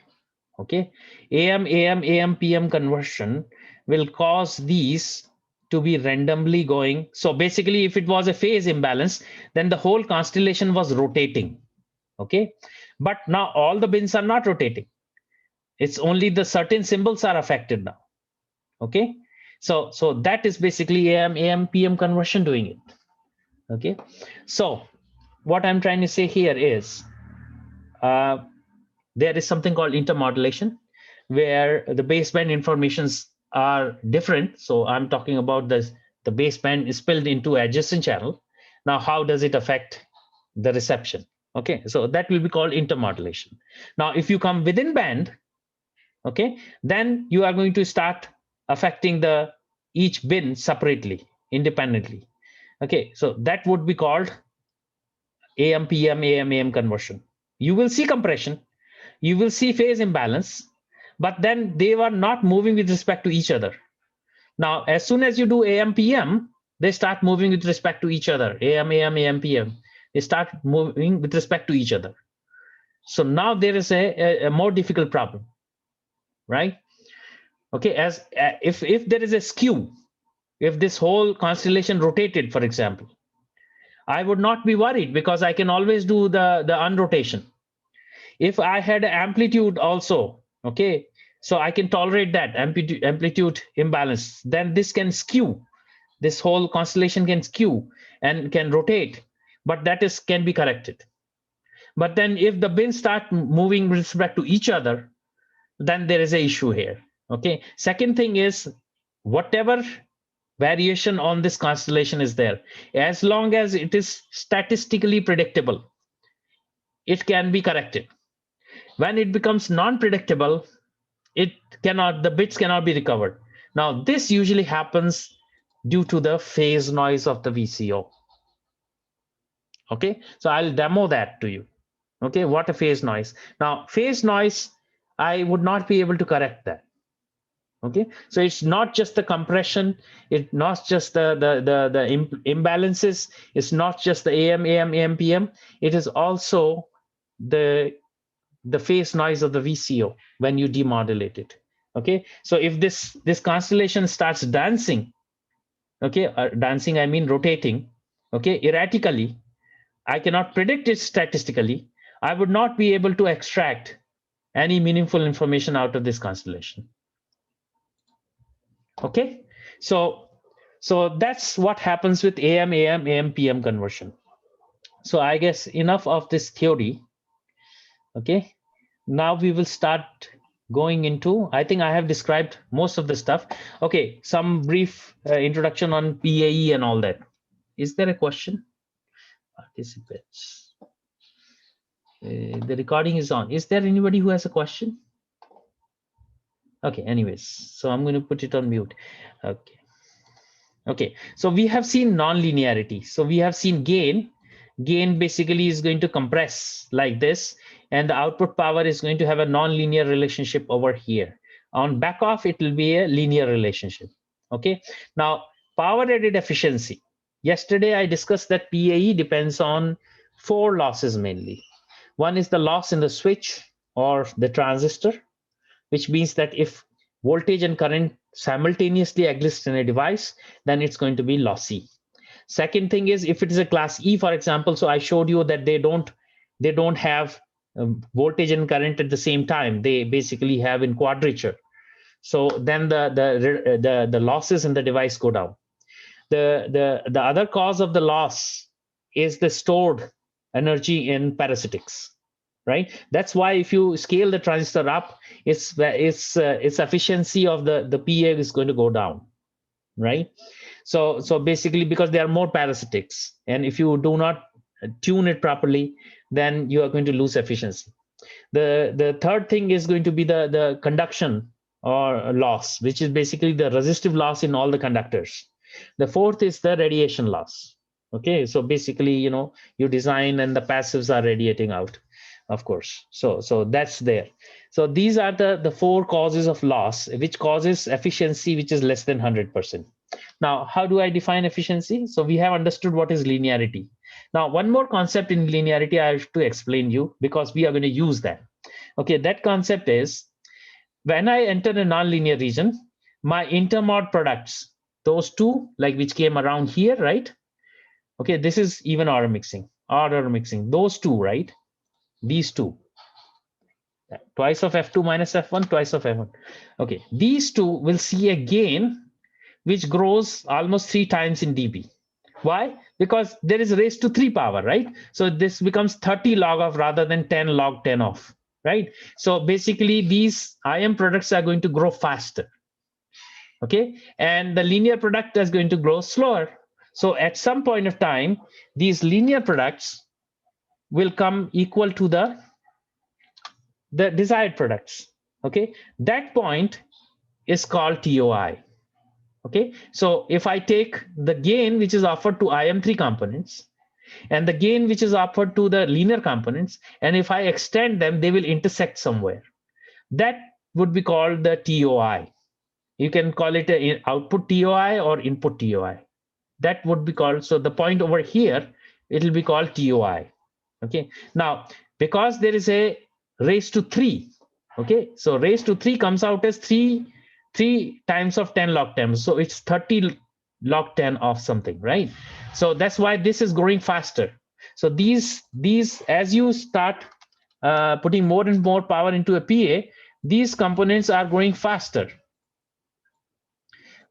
Okay, AM, PM conversion will cause these to be randomly going. So basically, if it was a phase imbalance, then the whole constellation was rotating. Okay, but now all the bins are not rotating. It's only the certain symbols are affected now. Okay, so that is basically AM, PM conversion doing it. Okay, so what I'm trying to say here is there is something called intermodulation, where the baseband informations are different. So I'm talking about this, the baseband is spilled into adjacent channel. Now, how does it affect the reception? Okay, so that will be called intermodulation. Now, if you come within band, okay, then you are going to start affecting the each bin separately, independently. Okay, so that would be called AM, PM, AM conversion. You will see compression, you will see phase imbalance, but then they were not moving with respect to each other. Now, as soon as you do AM, PM, they start moving with respect to each other. AM, PM. They start moving with respect to each other. So now there is a more difficult problem, right? Okay, as if there is a skew, if this whole constellation rotated, for example, I would not be worried because I can always do the unrotation. If I had amplitude also, okay, so I can tolerate that amplitude imbalance, then this can skew. This whole constellation can skew and can rotate, but that is can be corrected. But then if the bins start moving with respect to each other, then there is an issue here. Okay. Second thing is whatever variation on this constellation is there, as long as it is statistically predictable, it can be corrected. When it becomes non-predictable, the bits cannot be recovered. Now, this usually happens due to the phase noise of the VCO. Okay, so I'll demo that to you. Okay, what a phase noise. Now, phase noise, I would not be able to correct that. Okay, so it's not just the compression, it's not just the imbalances, it's not just the AM, PM, it is also the phase noise of the VCO when you demodulate it. Okay, so if this constellation starts dancing, okay, dancing I mean rotating, okay, erratically, I cannot predict it statistically. I would not be able to extract any meaningful information out of this constellation. Okay, so that's what happens with AM, PM conversion. So I guess enough of this theory. Okay, now we will start going into, I think I have described most of the stuff. Okay, some brief introduction on PAE and all that. Is there a question? Participants. The recording is on. Is there anybody who has a question? Okay, anyways, so I'm going to put it on mute. Okay. Okay, so we have seen non-linearity. So we have seen gain. Gain basically is going to compress like this, and the output power is going to have a non-linear relationship over here. On back off, it will be a linear relationship. Okay, now power added efficiency. Yesterday, I discussed that PAE depends on 4 losses mainly. One is the loss in the switch or the transistor, which means that if voltage and current simultaneously exist in a device, then it's going to be lossy. Second thing is if it is a class E, for example, so I showed you that they don't have voltage and current at the same time. They basically have in quadrature. So then the losses in the device go down. The other cause of the loss is the stored energy in parasitics, right? That's why if you scale the transistor up, its efficiency of the PA is going to go down, right? So basically, because there are more parasitics, and if you do not tune it properly, then you are going to lose efficiency. The third thing is going to be the conduction or loss, which is basically the resistive loss in all the conductors. The fourth is the radiation loss. Okay, so basically, you design and the passives are radiating out, of course. So that's there. So these are the four causes of loss, which causes efficiency which is less than 100%. Now, how do I define efficiency? So we have understood what is linearity. Now, one more concept in linearity I have to explain you, because we are going to use that. Okay, that concept is when I enter a nonlinear region, my intermod products, those two, like which came around here, right? Okay, this is even order mixing, those two, right? These two, twice of F2 minus F1, twice of F1. Okay, these two will see a gain which grows almost 3 times in dB. Why? Because there is raised to 3 power, right? So this becomes 30 log of rather than 10 log 10 of, right? So basically these IM products are going to grow faster, okay? And the linear product is going to grow slower. So at some point of time, these linear products will come equal to the desired products, okay? That point is called TOI. Okay, so if I take the gain which is offered to IM3 components and the gain which is offered to the linear components, and if I extend them, they will intersect somewhere. That would be called the TOI. You can call it an output TOI or input TOI. That would be called, so the point over here, it will be called TOI. Okay, now because there is a raised to 3, okay, so raised to 3 comes out as 3 times of 10 log 10, so it's 30 log 10 of something, right? So that's why this is growing faster. So these as you start putting more and more power into a PA, these components are growing faster,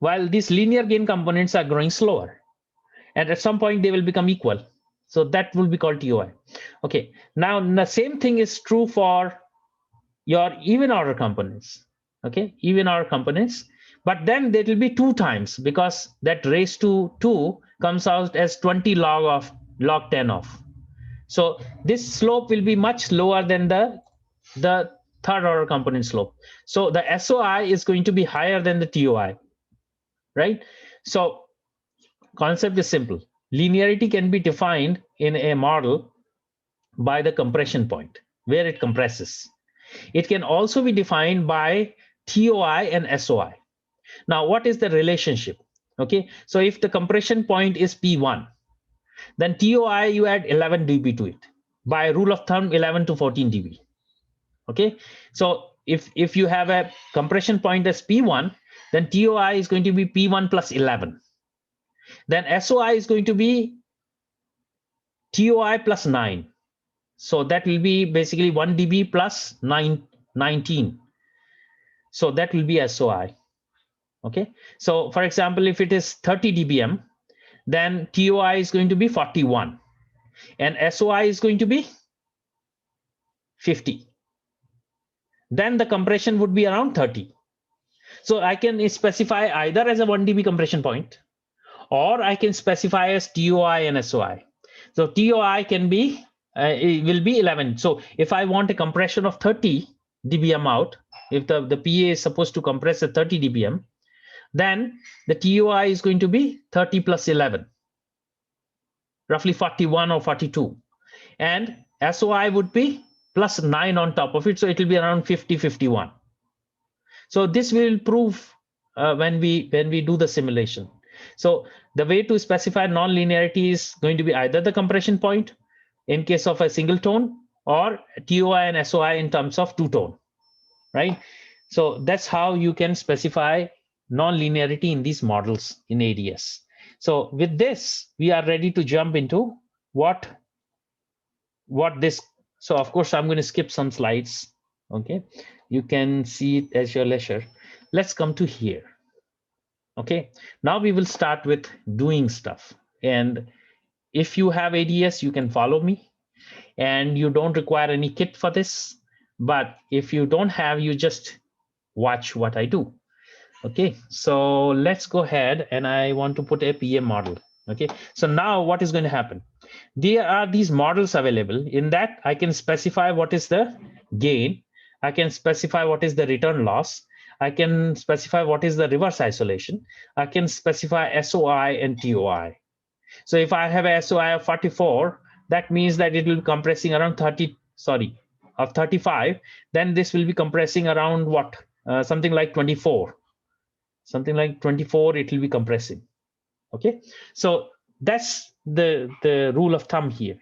while these linear gain components are growing slower, and at some point they will become equal. So that will be called TOI. Okay, now the same thing is true for your even order components. Okay, even order components, but then there will be 2 times, because that raised to 2 comes out as 20 log 10 of. So this slope will be much lower than the third order component slope. So the SOI is going to be higher than the TOI, right? So concept is simple. Linearity can be defined in a model by the compression point, where it compresses. It can also be defined by TOI and SOI. Now, what is the relationship? Okay, so if the compression point is P1, then TOI you add 11 dB to it. By rule of thumb, 11 to 14 dB. Okay, so if you have a compression point as P1, then TOI is going to be P1 plus 11. Then SOI is going to be TOI plus 9. So that will be basically 1 dB plus 19. So that will be SOI. Okay, so for example, if it is 30 dBm, then TOI is going to be 41 and SOI is going to be 50. Then the compression would be around 30. So I can specify either as a 1 dB compression point, or I can specify as TOI and SOI. So TOI can be, it will be 11. So if I want a compression of 30 dBm out, if the PA is supposed to compress at 30 dBm, then the TOI is going to be 30 plus 11, roughly 41 or 42. And SOI would be plus 9 on top of it. So it will be around 50, 51. So this will prove when we do the simulation. So the way to specify non-linearity is going to be either the compression point in case of a single tone, or TOI and SOI in terms of 2-tone, right? So that's how you can specify non-linearity in these models in ADS. So with this, we are ready to jump into what this So of course, I'm going to skip some slides. Okay, you can see it as your leisure. Let's come to here. Okay, now we will start with doing stuff. And if you have ADS, you can follow me, and you don't require any kit for this. But if you don't have, you just watch what I do. Okay, so let's go ahead, and I want to put a PA model. Okay, so now what is going to happen? There are these models available. In that, I can specify what is the gain. I can specify what is the return loss. I can specify what is the reverse isolation. I can specify SOI and TOI. So if I have a SOI of 44, that means that it will be compressing around 30, sorry, of 35. Then this will be compressing around what? Something like 24. Something like 24, it will be compressing. Okay, so that's the rule of thumb here.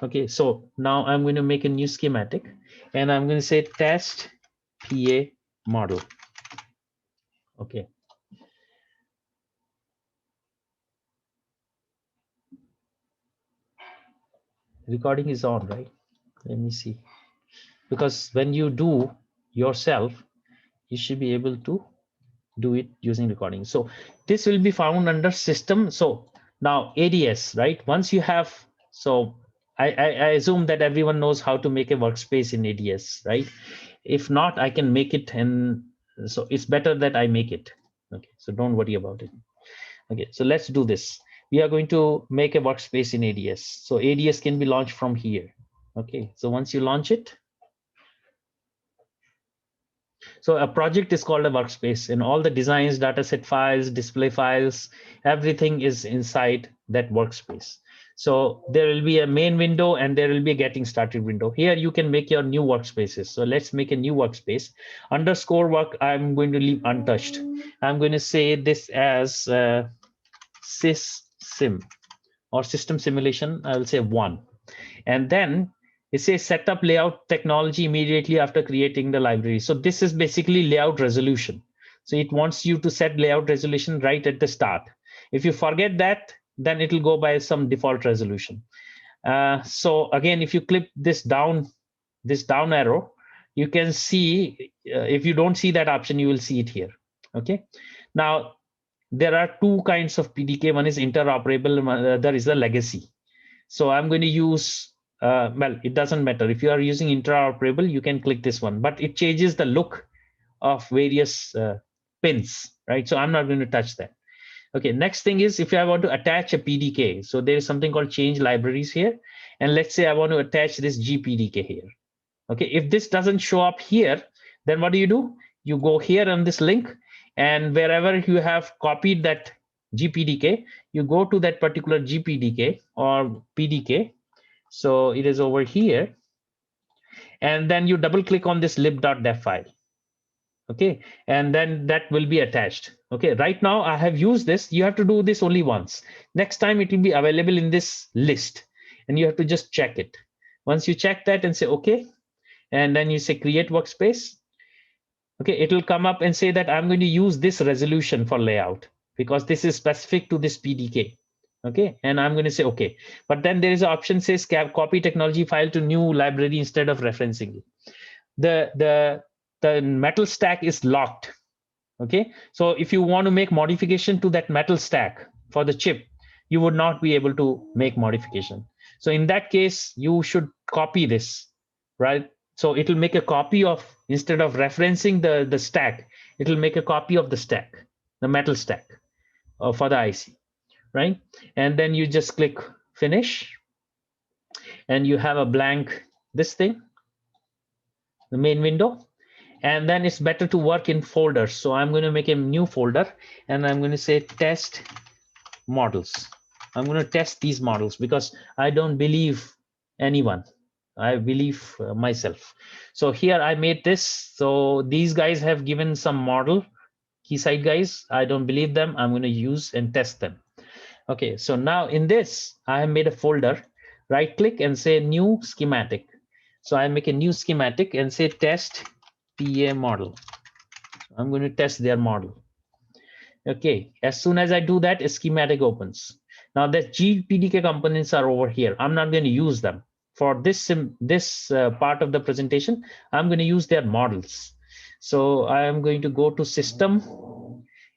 Okay, so now I'm going to make a new schematic, and I'm going to say test PA model. Okay, recording is on, right? Let me see, because when you do yourself, you should be able to do it using recording. So this will be found under system. So now ADS, right? Once you have, so I assume that everyone knows how to make a workspace in ADS, right? If not, I can make it, and so it's better that I make it. Okay, so don't worry about it. Okay, so let's do this. We are going to make a workspace in ADS. So ADS can be launched from here. Okay, so once you launch it, so a project is called a workspace, and all the designs, dataset files, display files, everything is inside that workspace. So there will be a main window, and there will be a getting started window. Here you can make your new workspaces. So let's make a new workspace. Underscore work, I'm going to leave untouched. I'm going to say this as syssim, or system simulation. I will say 1. And then it says set up layout technology immediately after creating the library. So this is basically layout resolution. So it wants you to set layout resolution right at the start. If you forget that, then it will go by some default resolution. So again, if you click this down arrow, you can see, if you don't see that option, you will see it here. Okay. Now, there are two kinds of PDK. One is interoperable, and the other is the legacy. So I'm going to use, well, it doesn't matter. If you are using interoperable, you can click this one, but it changes the look of various pins, right? So I'm not going to touch that. Okay, next thing is if I want to attach a PDK. So there is something called change libraries here. And let's say I want to attach this GPDK here. Okay, if this doesn't show up here, then what do? You go here on this link, and wherever you have copied that GPDK, you go to that particular GPDK or PDK. So it is over here. And then you double click on this lib.def file. Okay, and then that will be attached. Okay, right now I have used this. You have to do this only once. Next time it will be available in this list, and you have to just check it. Once you check that and say okay, and then you say create workspace. Okay, it will come up and say that I'm going to use this resolution for layout because this is specific to this PDK. Okay, and I'm going to say okay. But then there is an option says copy technology file to new library instead of referencing it. The metal stack is locked. Okay, so if you want to make modification to that metal stack for the chip, you would not be able to make modification. So in that case, you should copy this, right? So it will make a copy of, instead of referencing the stack, it will make a copy of the stack, the metal stack for the IC, right? And then you just click finish, and you have a blank, this thing, the main window. And then it's better to work in folders. So I'm going to make a new folder, and I'm going to say test models. I'm going to test these models because I don't believe anyone. I believe myself. So here I made this. So these guys have given some model, Keysight guys. I don't believe them. I'm going to use and test them. Okay, so now in this, I have made a folder. Right click and say new schematic. So I make a new schematic and say test PA model. I'm going to test their model. Okay, as soon as I do that, a schematic opens. Now the GPDK components are over here. I'm not going to use them for this part of the presentation, I'm going to use their models. So I am going to go to System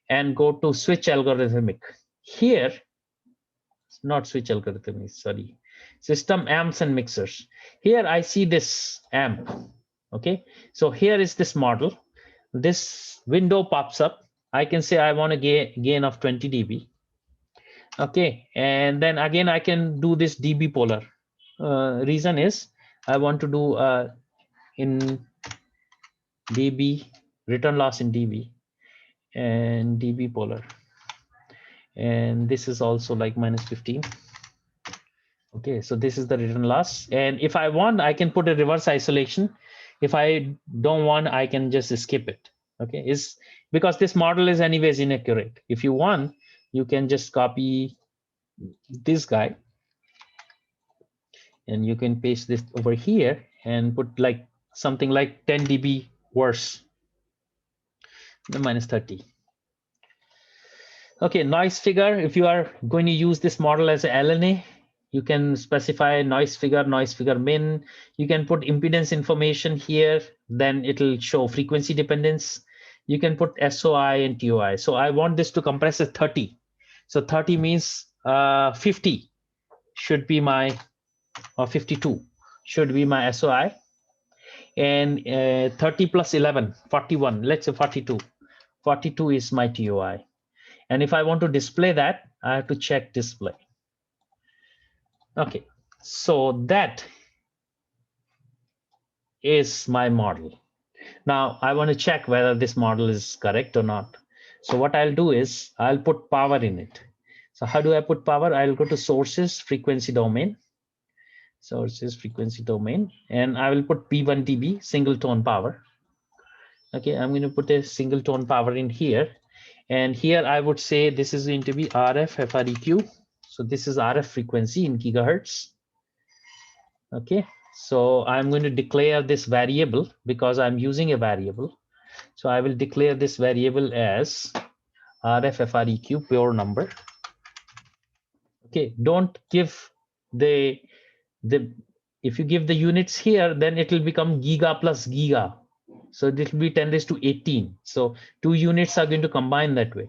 and go to Switch Algorithmic. Here, not Switch Algorithmic, sorry, System Amps and Mixers. Here I see this amp. Okay, so here is this model. This window pops up. I can say I want a gain of 20 dB. Okay, and then again I can do this dB polar. Reason is I want to do in dB, return loss in dB, and dB polar, and this is also like -15. Okay, so this is the return loss, and if I want, I can put a reverse isolation. If I don't want, I can just skip it. Okay, is because this model is anyways inaccurate. If you want, you can just copy this guy and you can paste this over here and put like something like 10 dB worse, the -30. Okay, noise figure. If you are going to use this model as a LNA, you can specify noise figure min. You can put impedance information here, then it'll show frequency dependence. You can put SOI and TOI. So I want this to compress at 30. So 30 means 50 should be my, or 52 should be my SOI. And 30 plus 11, 41, let's say 42. 42 is my TOI. And if I want to display that, I have to check display. Okay, so that is my model. Now I want to check whether this model is correct or not. So what I'll do is I'll put power in it. So how do I put power? I'll go to sources, frequency domain, sources, frequency domain, and I will put P1 dB, single tone power. Okay, I'm going to put a single tone power in here. And here I would say this is going to be RF FREQ. So this is RF frequency in gigahertz. Okay, so I'm going to declare this variable because I'm using a variable. So I will declare this variable as RF FREQ pure number. Okay, don't give the if you give the units here, then it will become giga plus giga. So it will be 10 raised to 18. So 2 units are going to combine that way.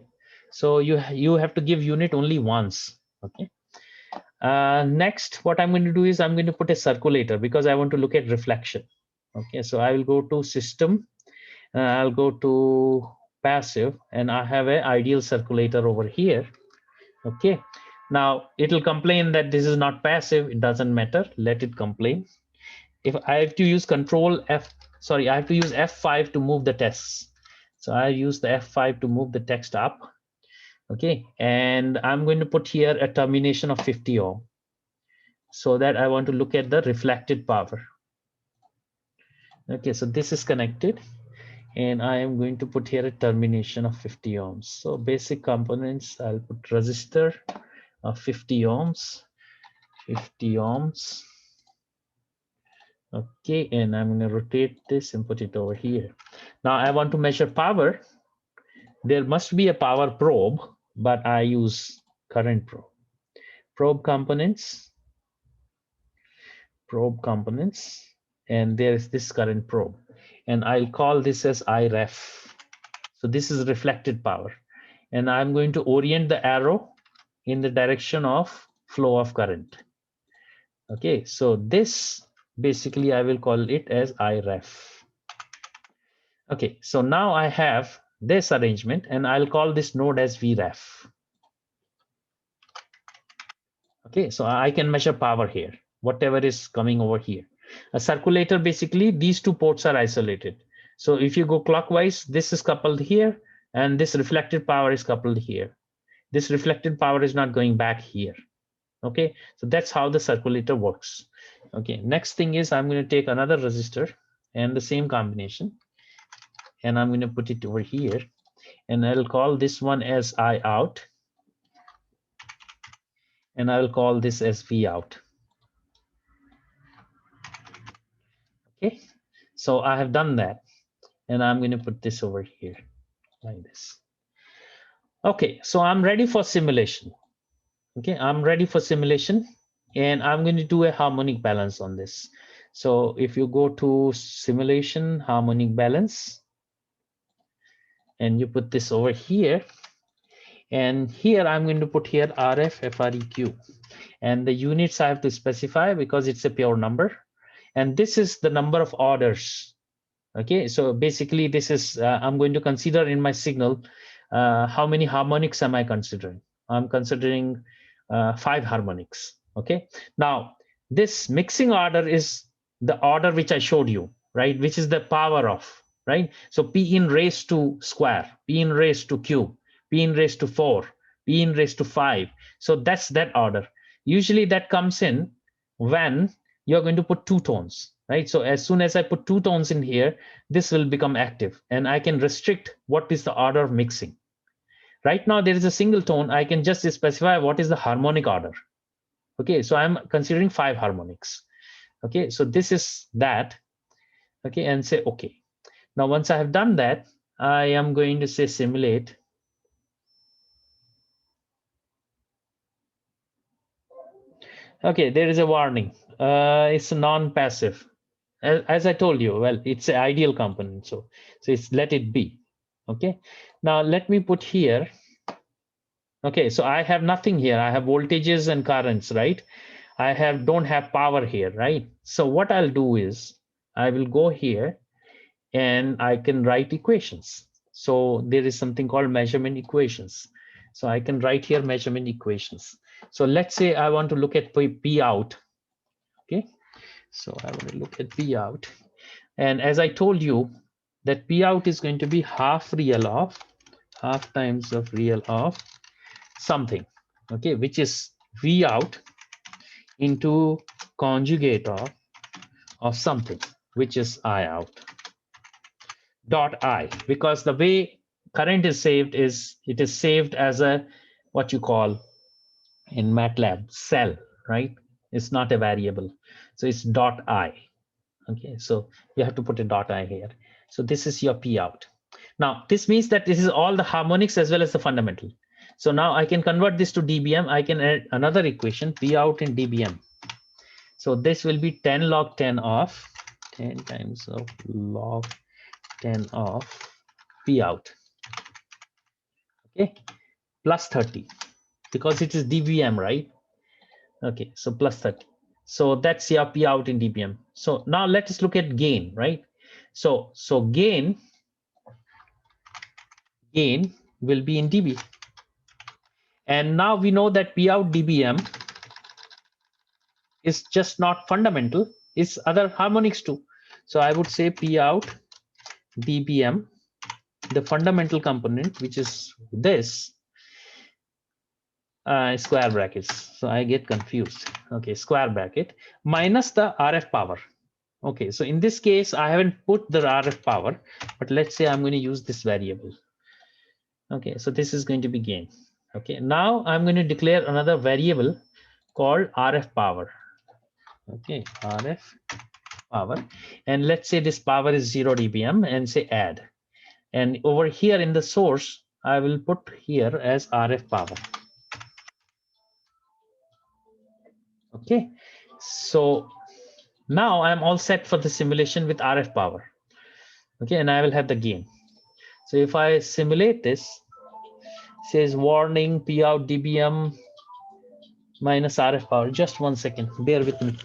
So you have to give unit only once. Okay. Next, what I'm going to do is I'm going to put a circulator because I want to look at reflection. Okay, so I will go to system, I'll go to passive, and I have an ideal circulator over here. Okay, now it'll complain that this is not passive. It doesn't matter. Let it complain. If I have to use control F, sorry, I have to use F5 to move the tests. So I use the F5 to move the text up. Okay, and I'm going to put here a termination of 50 ohm so that I want to look at the reflected power. Okay, so this is connected and I am going to put here a termination of 50 ohms. So basic components, I'll put resistor of 50 ohms, 50 ohms. Okay, and I'm going to rotate this and put it over here. Now I want to measure power. There must be a power probe, but I use current probe. Probe components, and there is this current probe. And I'll call this as IREF. So this is reflected power. And I'm going to orient the arrow in the direction of flow of current. Okay, so this basically I will call it as IREF. Okay, so now I have this arrangement and I'll call this node as VREF. Okay, so I can measure power here, whatever is coming over here. A circulator, basically these two ports are isolated. So if you go clockwise, this is coupled here and this reflected power is coupled here. This reflected power is not going back here. Okay, so that's how the circulator works. Okay, next thing is I'm going to take another resistor and the same combination, and I'm going to put it over here, and I'll call this one as I out, and I will call this as V out. Okay, so I have done that, and I'm going to put this over here like this. Okay, so I'm ready for simulation. Okay, I'm ready for simulation. and I'm going to do a harmonic balance on this. So if you go to simulation harmonic balance, and you put this over here, and here I'm going to put here RF FREQ, and the units I have to specify because it's a pure number, and this is the number of orders. Okay, so basically this is I'm going to consider in my signal how many harmonics am I considering. I'm considering 5 harmonics. Okay, now this mixing order is the order which I showed you, right, which is the power of, right? So P in raised to square, P in raised to cube, P in raised to 4, P in raised to 5. So that's that order. Usually that comes in when you're going to put 2 tones, right? So as soon as I put 2 tones in here, this will become active, and I can restrict what is the order of mixing. Right now there is a single tone. I can just specify what is the harmonic order. Okay, so I'm considering 5 harmonics. Okay, so this is that. Okay, and say okay. Now once I have done that, I am going to say simulate. Okay, there is a warning. It's non-passive. As I told you, well, it's an ideal component, so it's let it be. Okay, now let me put here. Okay, so I have nothing here. I have voltages and currents, right? I don't have power here, right? So what I'll do is I will go here and I can write equations. So there is something called measurement equations. So I can write here measurement equations. So let's say I want to look at P out. Okay, so I want to look at P out. And as I told you, that P out is going to be half times of real of something, okay, which is V out into conjugate of something, which is I out dot I, because the way current is saved is it is saved as a what you call in MATLAB cell, right? It's not a variable, so it's dot I. Okay, so you have to put a dot I here. So this is your P out. Now this means that this is all the harmonics as well as the fundamental. So now I can convert this to dBm. I can add another equation, P out in dBm. So this will be 10 log 10 of 10 times of log 10 of P out. Okay, plus 30 because it is dBm, right? Okay, so plus 30. So that's your P out in dBm. So now let us look at gain, right? So gain will be in dB. And now we know that P out dBm is just not fundamental, it's other harmonics too. So I would say P out dBm, the fundamental component, which is this square brackets. So I get confused. Okay, square bracket minus the RF power. Okay, so in this case, I haven't put the RF power, but let's say I'm going to use this variable. Okay, so this is going to be gain. Okay, now I'm going to declare another variable called RF power. Okay, RF power, and let's say this power is 0 dBm and say add. And over here in the source, I will put here as RF power. Okay, so now I'm all set for the simulation with RF power. Okay, and I will have the gain. So if I simulate this, says warning P out dBm minus RF power. Just 1 second, bear with me.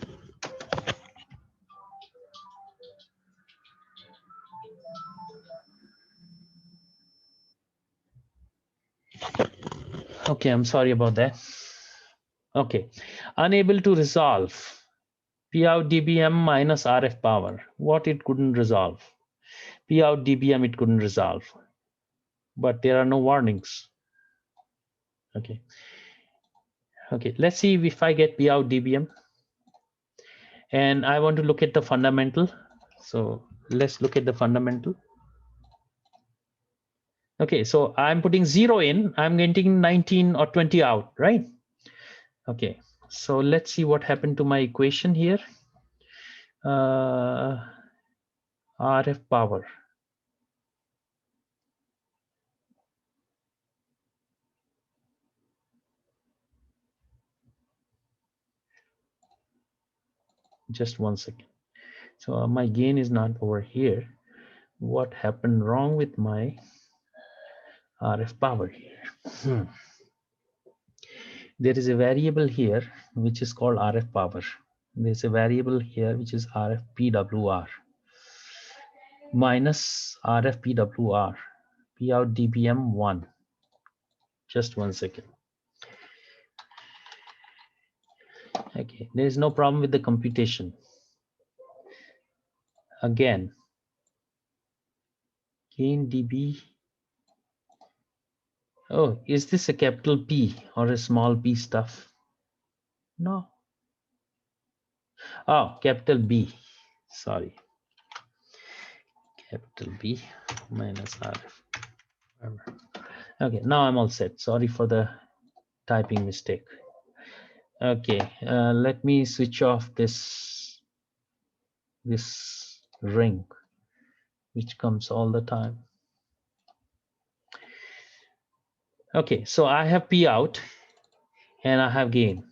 Okay, I'm sorry about that. Okay, unable to resolve P out dBm minus RF power. What it couldn't resolve? P out dBm it couldn't resolve, but there are no warnings. Okay. Okay, let's see if I get P out dBm. And I want to look at the fundamental. So let's look at the fundamental. Okay, so I'm putting 0 in, I'm getting 19 or 20 out, right? Okay, so let's see what happened to my equation here. RF power. Just 1 second. So my gain is not over here. What happened wrong with my RF power here? There is a variable here which is called RF power. There's a variable here which is RF PWR minus RF PWR, P out dBm 1. Just 1 second. Okay, there is no problem with the computation. Again, gain dB. Oh, is this a capital P or a small p stuff? No. Oh, capital B. Sorry. Capital B minus RF. Okay, now I'm all set. Sorry for the typing mistake. Okay, let me switch off this ring, which comes all the time. Okay, so I have P out and I have gain,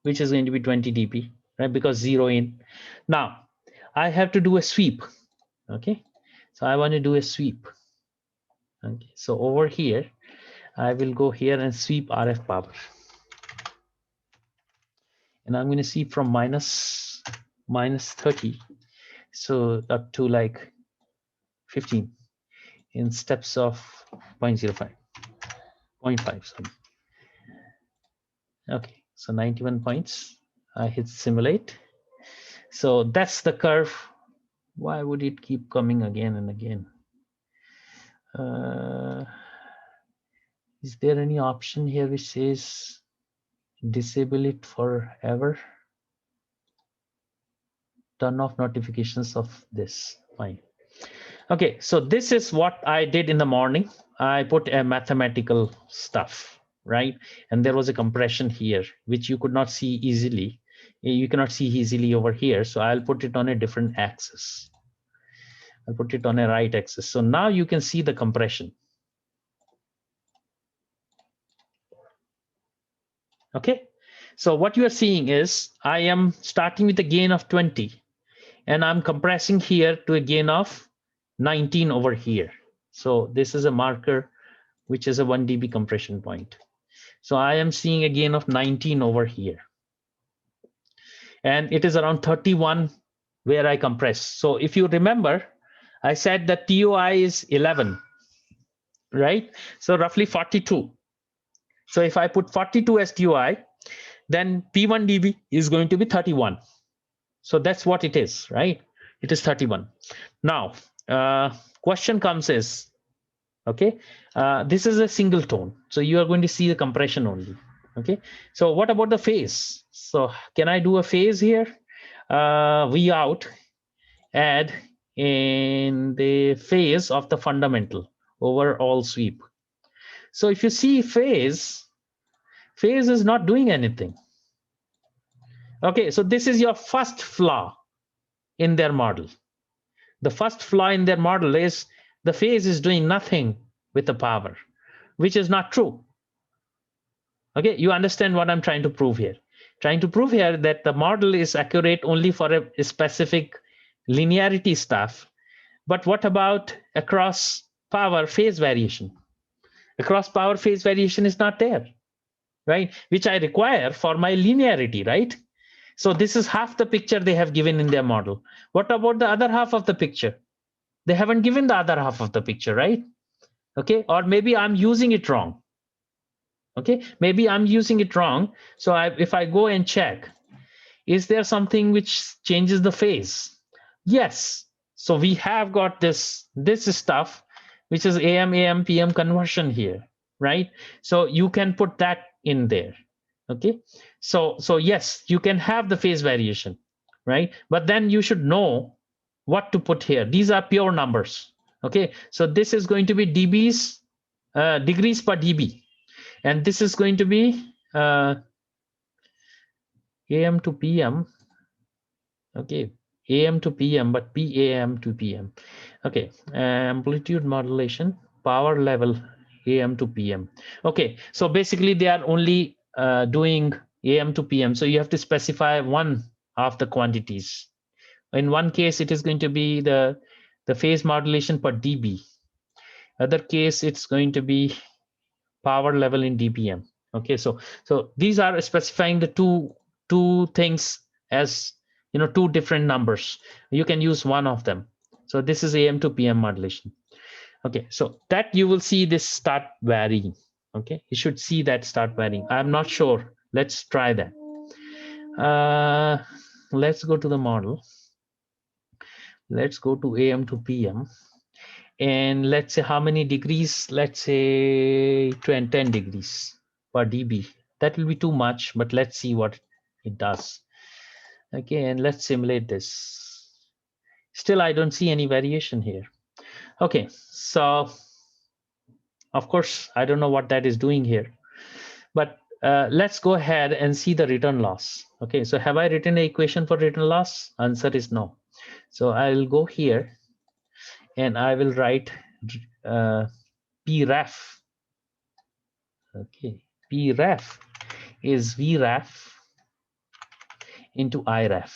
which is going to be 20 dB, right? Because 0 in. Now I have to do a sweep. Okay, so I want to do a sweep. Okay, so over here, I will go here and sweep RF power. And I'm going to see from minus 30, so up to like 15 in steps of 0.05, 0.5, sorry. Okay, so 91 points. I hit simulate. So that's the curve. Why would it keep coming again and again? Is there any option here which says disable it forever? Turn off notifications of this. Fine. Okay, so this is what I did in the morning. I put a mathematical stuff, right? And there was a compression here, which you could not see easily. You cannot see easily over here. So I'll put it on a different axis. I'll put it on a right axis. So now you can see the compression. Okay, so what you are seeing is I am starting with a gain of 20 and I'm compressing here to a gain of 19 over here. So this is a marker, which is a 1 dB compression point. So I am seeing a gain of 19 over here. And it is around 31 where I compress. So if you remember, I said that TOI is 11, right? So roughly 42. So if I put 42 as TOI, then P1 dB is going to be 31. So that's what it is, right? It is 31. Now, question comes is, okay, this is a single tone. So you are going to see the compression only. Okay, so what about the phase? So can I do a phase here? V out, add in the phase of the fundamental overall sweep. So if you see phase is not doing anything. Okay, so this is your first flaw in their model. The first flaw in their model is the phase is doing nothing with the power, which is not true. Okay, you understand what I'm trying to prove here? Trying to prove here that the model is accurate only for a specific linearity stuff. But what about across power phase variation? Across power phase variation is not there, right? Which I require for my linearity, right? So this is half the picture they have given in their model. What about the other half of the picture? They haven't given the other half of the picture, right? Okay, or maybe I'm using it wrong. Okay, maybe I'm using it wrong. So if I go and check, is there something which changes the phase? Yes. So we have got this stuff, which is AM, PM conversion here, right? So you can put that in there. Okay, so yes, you can have the phase variation, right? But then you should know what to put here. These are pure numbers. Okay, so this is going to be dBs, degrees per dB, and this is going to be AM to PM. Okay, AM to PM, but PAM to PM. Okay, amplitude modulation, power level AM to PM. Okay, so basically they are only doing AM to PM. So you have to specify one of the quantities. In one case, it is going to be the phase modulation per dB. Other case, it's going to be power level in dBm. Okay, so these are specifying the two things as two different numbers. You can use one of them. So this is AM to PM modulation. Okay, so that you will see this start varying. Okay, you should see that start varying. I'm not sure. Let's try that. Let's go to the model. Let's go to AM to PM. And let's say how many degrees? Let's say 10 degrees per dB. That will be too much, but let's see what it does. Okay, and let's simulate this. Still, I don't see any variation here. Okay, so of course, I don't know what that is doing here, but let's go ahead and see the return loss. Okay, so have I written an equation for return loss? Answer is no. So I'll go here and I will write PREF. Okay, PREF is VREF into IREF.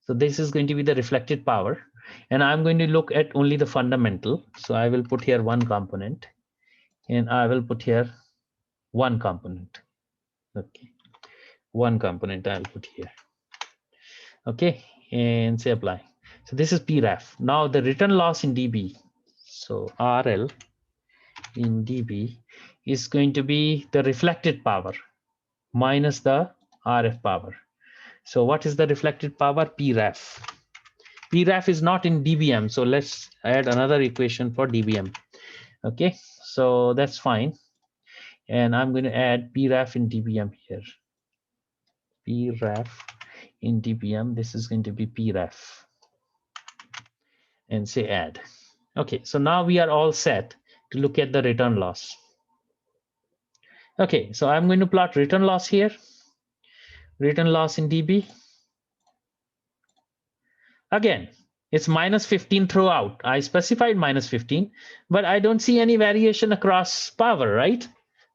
So this is going to be the reflected power, and I'm going to look at only the fundamental. So I will put here one component, and I will put here one component. Okay, one component I'll put here. Okay, and say apply. So this is PREF. Now the return loss in dB. So RL in dB is going to be the reflected power minus the RF power. So what is the reflected power? PREF. PREF is not in dBm, so let's add another equation for dBm. Okay, so that's fine. And I'm going to add PREF in dBm here. PREF in dBm, this is going to be PREF. And say add. Okay, so now we are all set to look at the return loss. Okay, so I'm going to plot return loss here. Return loss in dB. Again, it's minus 15 throughout. I specified minus 15, but I don't see any variation across power, right?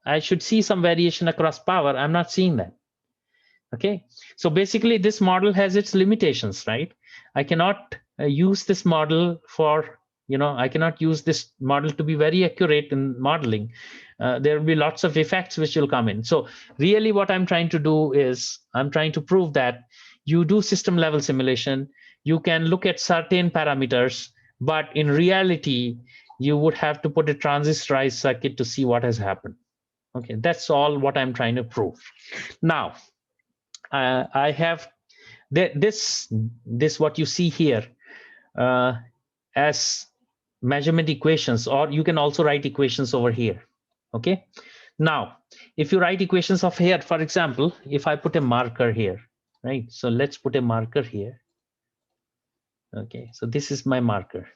I should see some variation across power. I'm not seeing that. Okay, so basically this model has its limitations, right? I cannot use this model for, I cannot use this model to be very accurate in modeling. There will be lots of effects which will come in. So really what I'm trying to do is I'm trying to prove that you do system level simulation. You can look at certain parameters, but in reality, you would have to put a transistorized circuit to see what has happened. Okay, that's all what I'm trying to prove. Now, I have this what you see here as measurement equations, or you can also write equations over here. Okay, now if you write equations of here, for example, if I put a marker here, right? So let's put a marker here. Okay, so this is my marker.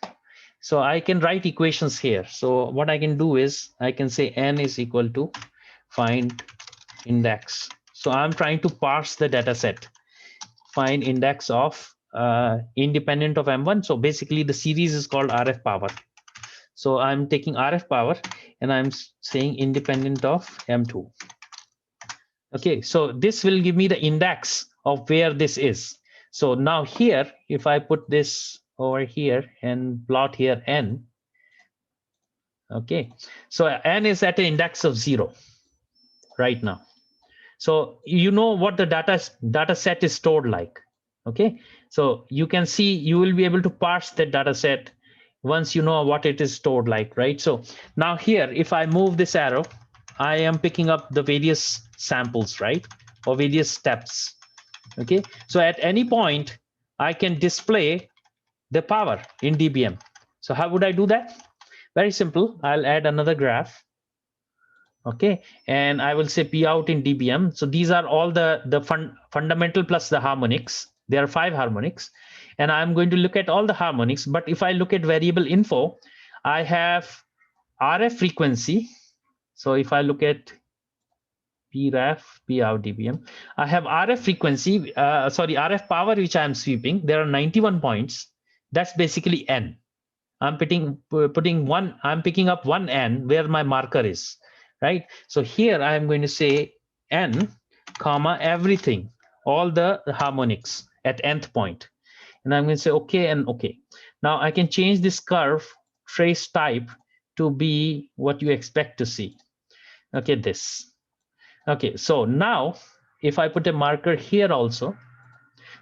So I can write equations here. So what I can do is I can say n is equal to find index. So I'm trying to parse the data set, find index of independent of M1. So basically the series is called RF power. So I'm taking RF power and I'm saying independent of M2. Okay, so this will give me the index of where this is. So now here, if I put this over here and plot here n, okay, so n is at an index of 0 right now. So you know what the data set is stored like. Okay, so you can see, you will be able to parse that data set once you know what it is stored like, right? So now here, if I move this arrow, I am picking up the various samples, right? Or various steps. Okay, so at any point, I can display the power in dBm. So how would I do that? Very simple. I'll add another graph. Okay, and I will say P out in dBm. So these are all the fundamental plus the harmonics. There are 5 harmonics, and I'm going to look at all the harmonics. But if I look at variable info, I have RF frequency. So if I look at PREF, P out dBm, I have RF frequency, RF power, which I'm sweeping. There are 91 points. That's basically N. I'm putting one, I'm picking up one N where my marker is, right? So here I'm going to say N, comma, everything, all the harmonics at nth point. And I'm going to say okay and okay. Now I can change this curve trace type to be what you expect to see. Okay, this. Okay, so now if I put a marker here also,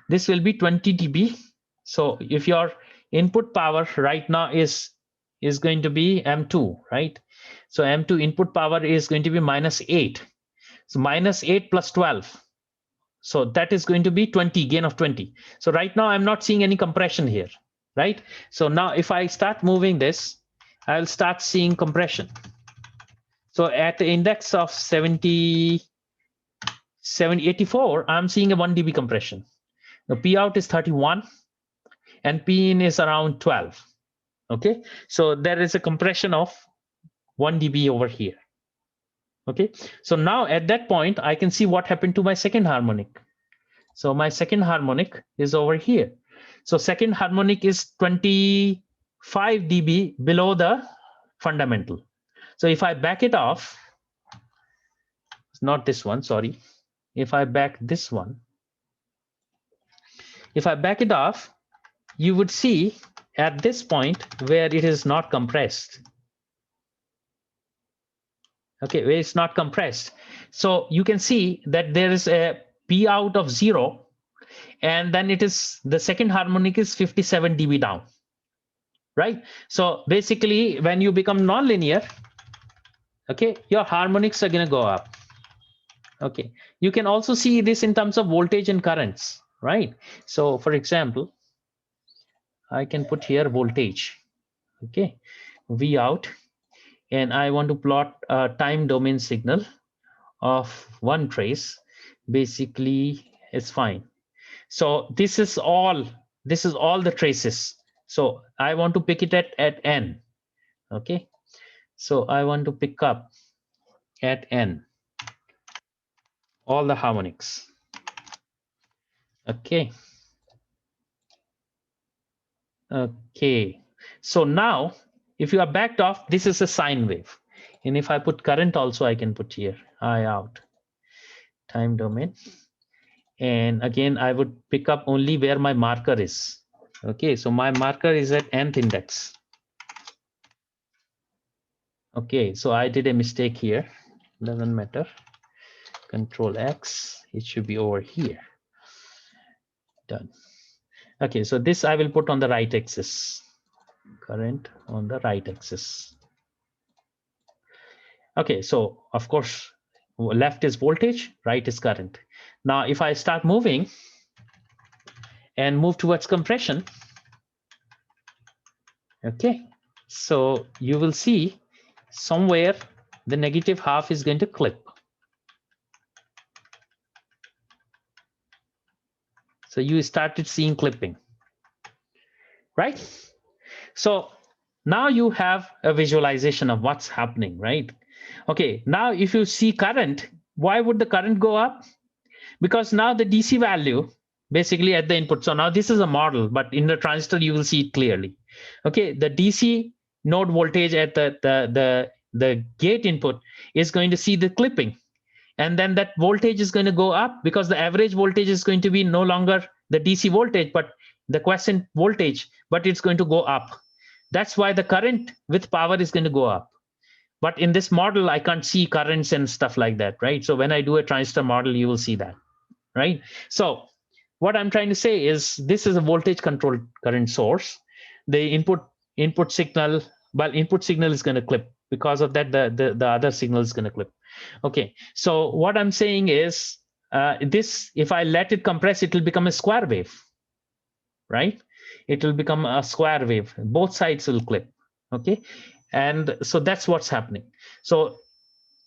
this will be 20 dB. So if your input power right now is going to be M2, right? So M2 input power is going to be -8. So -8 plus 12. So that is going to be 20, gain of 20. So right now I'm not seeing any compression here, right? So now if I start moving this, I'll start seeing compression. So at the index of 84, I'm seeing a 1 dB compression. The P out is 31 and P in is around 12. Okay, so there is a compression of 1 dB over here. Okay, so now at that point, I can see what happened to my second harmonic. So my second harmonic is over here. So second harmonic is 25 dB below the fundamental. So if I back it off, it's not this one, sorry. If I back this one, if I back it off, you would see at this point where it is not compressed. Okay, where it's not compressed. So you can see that there is a P out of 0, and then it is the second harmonic is 57 dB down, right? So basically, when you become nonlinear, okay, your harmonics are going to go up. Okay, you can also see this in terms of voltage and currents, right? So for example, I can put here voltage, okay, V out, and I want to plot a time domain signal of one trace. Basically, it's fine. So this is all the traces. So I want to pick it at n. Okay, so I want to pick up at n all the harmonics. Okay. Okay, so now if you are backed off, this is a sine wave. And if I put current also, I can put here I out time domain. And again, I would pick up only where my marker is. Okay, so my marker is at nth index. Okay, so I did a mistake here. Doesn't matter. Control X, it should be over here. Done. Okay, so this I will put on the right axis. Current on the right axis. Okay, so of course, left is voltage, right is current. Now, if I start moving and move towards compression, okay, so you will see somewhere the negative half is going to clip. So you started seeing clipping, right? So now you have a visualization of what's happening, right? Okay, now if you see current, why would the current go up? Because now the DC value basically at the input. So now this is a model, but in the transistor you will see it clearly. Okay, the DC node voltage at the gate input is going to see the clipping, and then that voltage is going to go up because the average voltage is going to be no longer the DC voltage, but the quiescent voltage, but it's going to go up. That's why the current with power is going to go up. But in this model, I can't see currents and stuff like that, right? So when I do a transistor model, you will see that, right? So what I'm trying to say is this is a voltage controlled current source. The input signal, well, input signal is going to clip. Because of that, the other signal is going to clip. Okay, so what I'm saying is this, if I let it compress, it will become a square wave, right? It will become a square wave. Both sides will clip. Okay, and so that's what's happening. So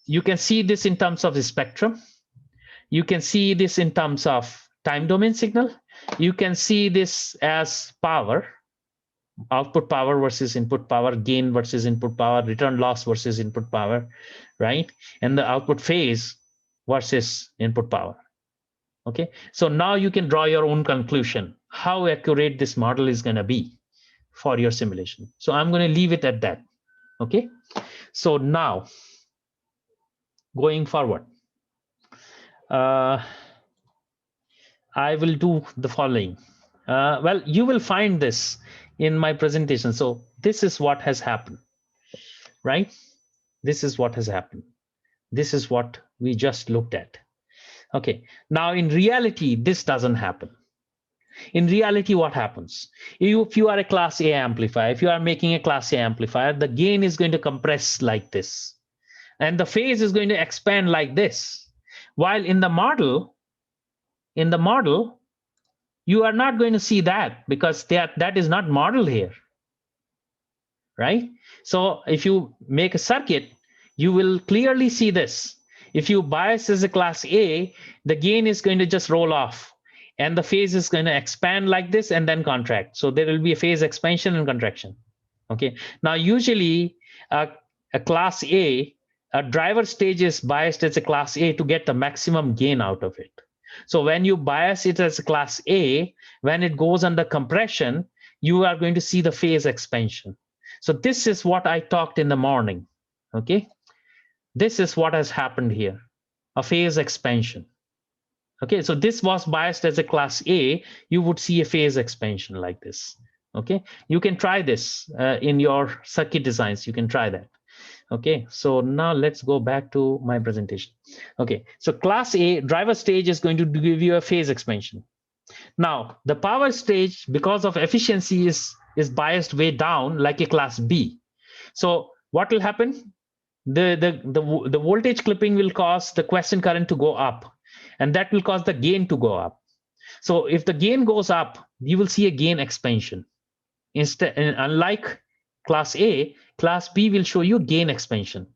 you can see this in terms of the spectrum. You can see this in terms of time domain signal. You can see this as power, output power versus input power, gain versus input power, return loss versus input power, right? And the output phase versus input power. Okay, so now you can draw your own conclusion how accurate this model is going to be for your simulation. So I'm going to leave it at that. Okay, so now going forward, I will do the following. Well, you will find this in my presentation. So this is what has happened, right? This is what has happened. This is what we just looked at. Okay, now in reality, this doesn't happen. In reality, what happens? If you are a class A amplifier, if you are making a class A amplifier, the gain is going to compress like this. And the phase is going to expand like this. While in the model, you are not going to see that because that is not modeled here, right? So if you make a circuit, you will clearly see this. If you bias as a class A, the gain is going to just roll off and the phase is going to expand like this and then contract. So there will be a phase expansion and contraction. Okay, now usually a class A, a driver stage is biased as a class A to get the maximum gain out of it. So when you bias it as a class A, when it goes under compression, you are going to see the phase expansion. So this is what I talked in the morning. Okay, this is what has happened here, a phase expansion. Okay, so this was biased as a class A, you would see a phase expansion like this. Okay, you can try this in your circuit designs, you can try that. Okay, so now let's go back to my presentation. Okay, so class A driver stage is going to give you a phase expansion. Now the power stage, because of efficiency, is biased way down like a class B. So what will happen? The voltage clipping will cause the quiescent current to go up, and that will cause the gain to go up. So if the gain goes up, you will see a gain expansion. Instead, unlike class A, class B will show you gain expansion.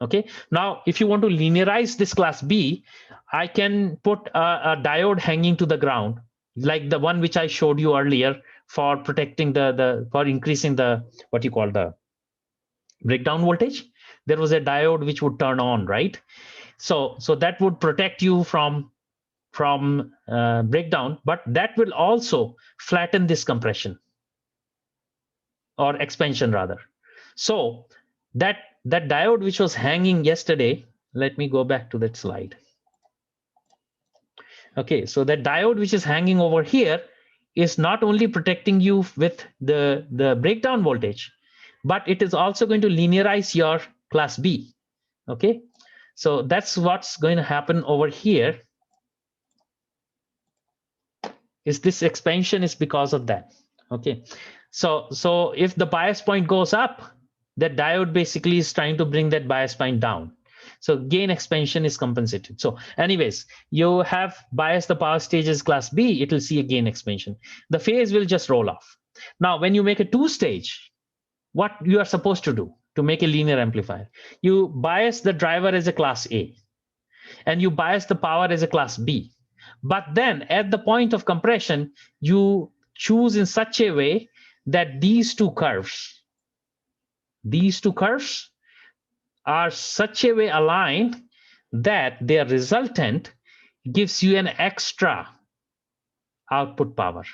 Okay, now if you want to linearize this class B, I can put a diode hanging to the ground, like the one which I showed you earlier for protecting for increasing the what you call the breakdown voltage. There was a diode which would turn on, right? So that would protect you from breakdown, but that will also flatten this compression or expansion rather. So that diode which was hanging yesterday, let me go back to that slide. Okay, so that diode which is hanging over here is not only protecting you with the breakdown voltage, but it is also going to linearize your class B. Okay, so that's what's going to happen over here. Is this expansion is because of that. Okay, so if the bias point goes up, that diode basically is trying to bring that bias point down. So gain expansion is compensated. So anyways, you have bias the power stages class B, it will see a gain expansion. The phase will just roll off. Now when you make a two stage, what you are supposed to do to make a linear amplifier, you bias the driver as a class A and you bias the power as a class B. But then at the point of compression, you choose in such a way that these two curves are such a way aligned that their resultant gives you an extra output power.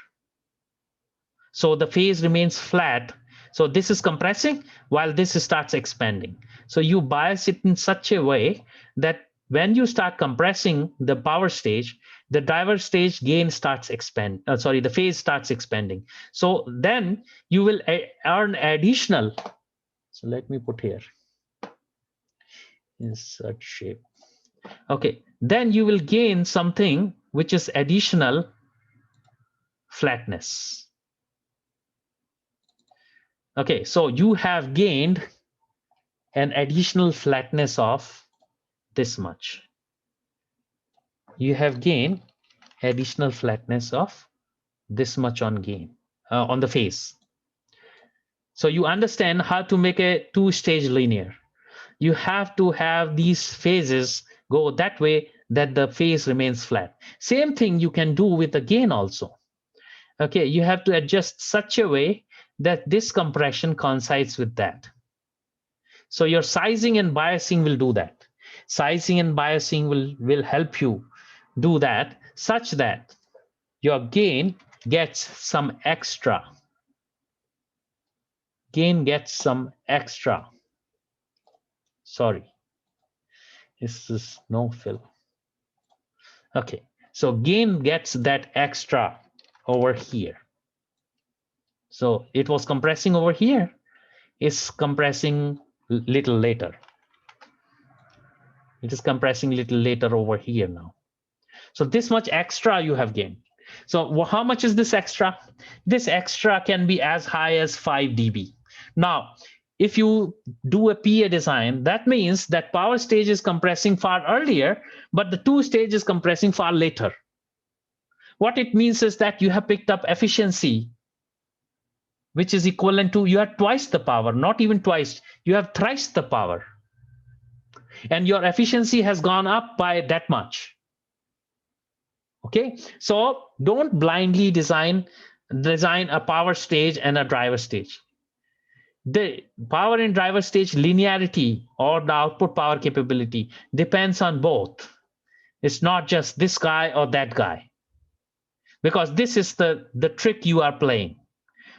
So the phase remains flat. So this is compressing while this starts expanding. So you bias it in such a way that when you start compressing the power stage, the driver stage gain starts the phase starts expanding. So then you will earn additional. So let me put here insert shape. Okay, then you will gain something which is additional flatness. Okay, so you have gained an additional flatness of this much. You have gained additional flatness of this much on gain on the phase. So you understand how to make a two-stage linear. You have to have these phases go that way that the phase remains flat. Same thing you can do with the gain also. Okay, you have to adjust such a way that this compression coincides with that. So your sizing and biasing will do that. Sizing and biasing will help you do that such that your gain gets some extra. Gain gets some extra. Sorry, this is no fill. Okay, So gain gets that extra over here. So it was compressing over here, is compressing little later. It is compressing little later over here now. So this much extra you have gained. So how much is this extra? This extra can be as high as 5 dB. Now, if you do a PA design, that means that power stage is compressing far earlier, but the 2 stage is compressing far later. What it means is that you have picked up efficiency, which is equivalent to, you have twice the power, not even twice, you have thrice the power. And your efficiency has gone up by that much. Okay, so don't blindly design a power stage and a driver stage. The power and driver stage linearity or the output power capability depends on both. It's not just this guy or that guy, because this is the trick you are playing.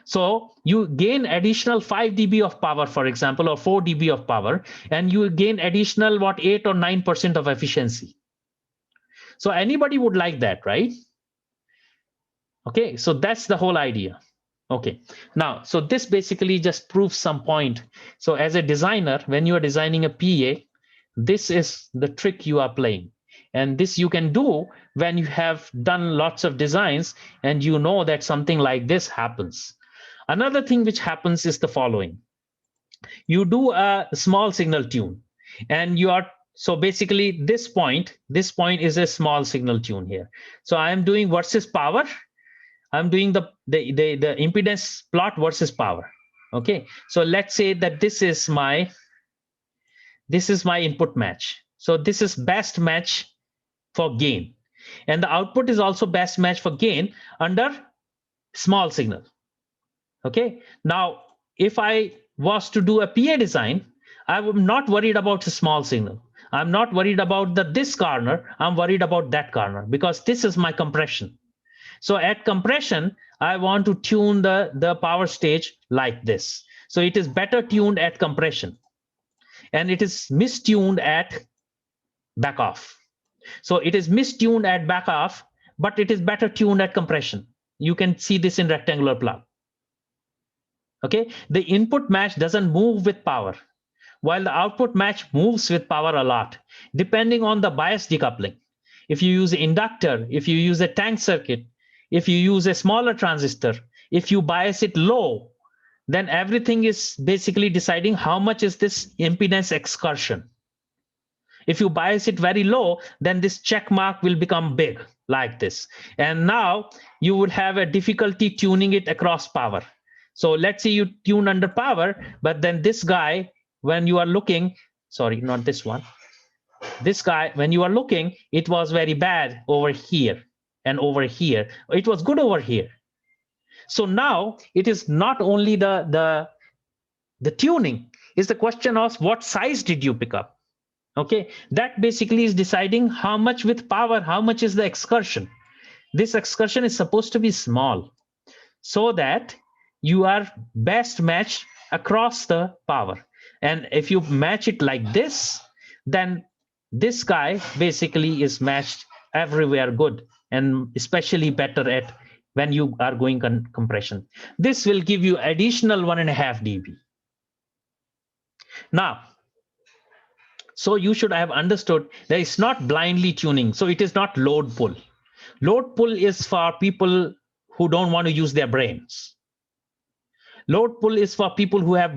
So you gain additional 5 dB of power, for example, or 4 dB of power, and you gain additional 8 or 9% of efficiency. So anybody would like that, right? Okay, so that's the whole idea. Okay, now, so this basically just proves some point. So as a designer, when you are designing a PA, this is the trick you are playing. And this you can do when you have done lots of designs and you know that something like this happens. Another thing which happens is the following. You do a small signal tune and you are, so basically this point is a small signal tune here. So I am doing versus power. I'm doing the impedance plot versus power. Okay, so let's say that this is my input match. So this is best match for gain, and the output is also best match for gain under small signal. Okay, now if I was to do a PA design, I'm not worried about a small signal. I'm not worried about this corner. I'm worried about that corner because this is my compression. So at compression, I want to tune the power stage like this. So it is better tuned at compression, and it is mistuned at back off. So it is mistuned at back off, but it is better tuned at compression. You can see this in rectangular plot. Okay, the input match doesn't move with power, while the output match moves with power a lot, depending on the bias decoupling. If you use an inductor, if you use a tank circuit, if you use a smaller transistor, if you bias it low, then everything is basically deciding how much is this impedance excursion. If you bias it very low, then this check mark will become big like this. And now you would have a difficulty tuning it across power. So let's say you tune under power, but then this guy, when you are looking, sorry, not this one, this guy, when you are looking, it was very bad over here and over here. It was good over here. So now it is not only the tuning, is the question of what size did you pick up. Okay, that basically is deciding how much with power, how much is the excursion. This excursion is supposed to be small so that you are best matched across the power. And if you match it like this, then this guy basically is matched everywhere good, and especially better at when you are going compression. This will give you additional 1.5 dB. Now, so you should have understood that it's not blindly tuning. So it is not load pull. Load pull is for people who don't want to use their brains. Load pull is for people who have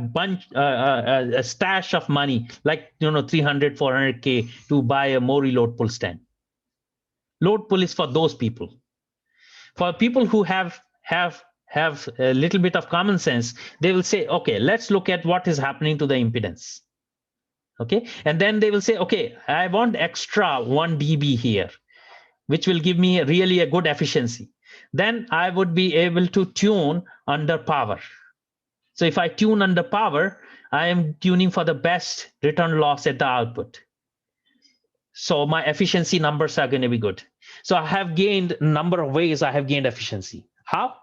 a stash of money, like 300, 400K to buy a Mori load pull stand. Load pull is for those people. For people who have a little bit of common sense, they will say, okay, let's look at what is happening to the impedance. Okay, and then they will say, okay, I want extra 1 dB here, which will give me really a good efficiency. Then I would be able to tune under power. So if I tune under power, I am tuning for the best return loss at the output. So my efficiency numbers are going to be good. So I have gained a number of ways I have gained efficiency. How?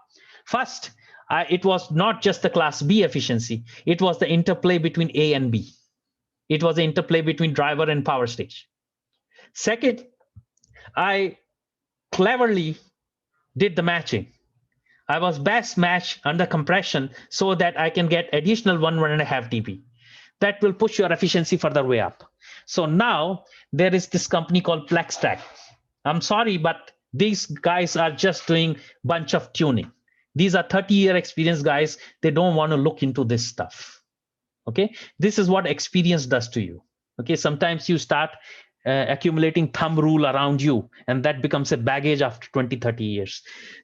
First, it was not just the class B efficiency. It was the interplay between A and B. It was the interplay between driver and power stage. Second, I cleverly did the matching. I was best matched under compression so that I can get additional 1.5 dB. That will push your efficiency further way up. So now there is this company called FlexTrack. I'm sorry, but these guys are just doing bunch of tuning. These are 30-year experienced guys. They don't want to look into this stuff. Okay, this is what experience does to you. Okay, sometimes you start accumulating thumb rule around you, and that becomes a baggage after 20-30 years.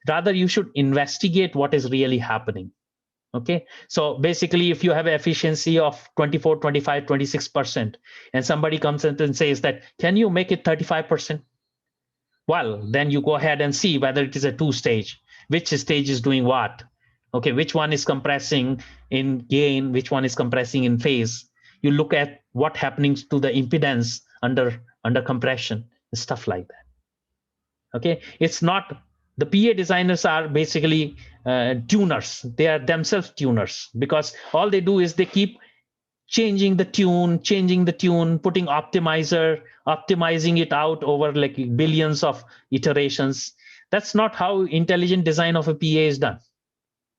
Rather, you should investigate what is really happening. Okay, so basically, if you have an efficiency of 24, 25, 26%, and somebody comes in and says that, can you make it 35%? Well, then you go ahead and see whether it is a two-stage, which stage is doing what. Okay, which one is compressing in gain, which one is compressing in phase. You look at what happening to the impedance under compression, stuff like that. Okay, it's not, the PA designers are basically tuners. They are themselves tuners, because all they do is they keep changing the tune, putting optimizer, optimizing it out over like billions of iterations. That's not how intelligent design of a PA is done.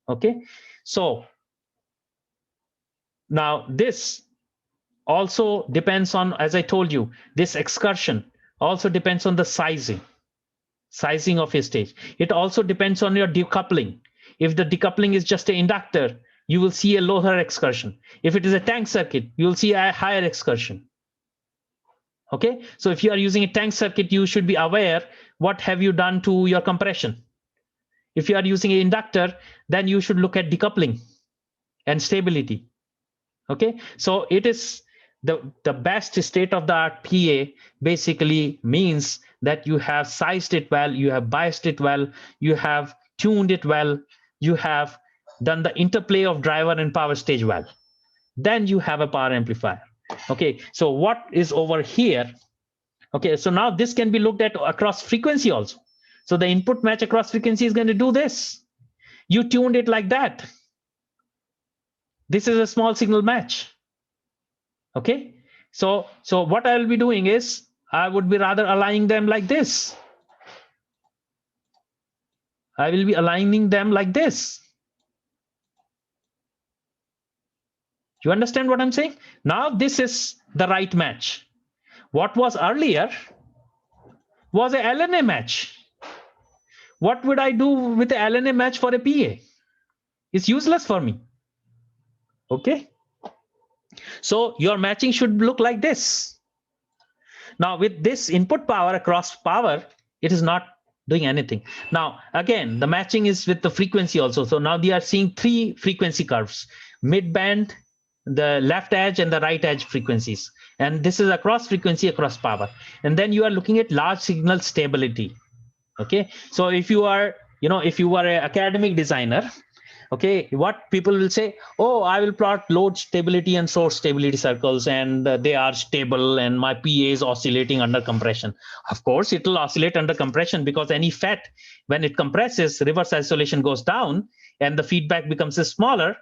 Okay, so now this also depends on, as I told you, this excursion also depends on the sizing of a stage. It also depends on your decoupling. If the decoupling is just an inductor, you will see a lower excursion. If it is a tank circuit, you will see a higher excursion. Okay, so if you are using a tank circuit, you should be aware what have you done to your compression. If you are using an inductor, then you should look at decoupling and stability. Okay, so it is the best state of the art PA basically means that you have sized it well, you have biased it well, you have tuned it well, you have done the interplay of driver and power stage well. Then you have a power amplifier. Okay, so what is over here? Okay, so now this can be looked at across frequency also. So the input match across frequency is going to do this. You tuned it like that. This is a small signal match. Okay, so what I will be doing is I would be rather aligning them like this. I will be aligning them like this. You understand what I'm saying? Now this is the right match. What was earlier was a LNA match. What would I do with a LNA match for a PA? It's useless for me. Okay, so your matching should look like this. Now with this input power across power, it is not doing anything. Now again, the matching is with the frequency also. So now they are seeing three frequency curves: mid band, the left edge, and the right edge frequencies. And this is across frequency, across power. And then you are looking at large signal stability. Okay, so if you are, if you are an academic designer, okay, what people will say, oh, I will plot load stability and source stability circles, and they are stable, and my PA is oscillating under compression. Of course, it will oscillate under compression, because any FET, when it compresses, reverse isolation goes down, and the feedback becomes smaller,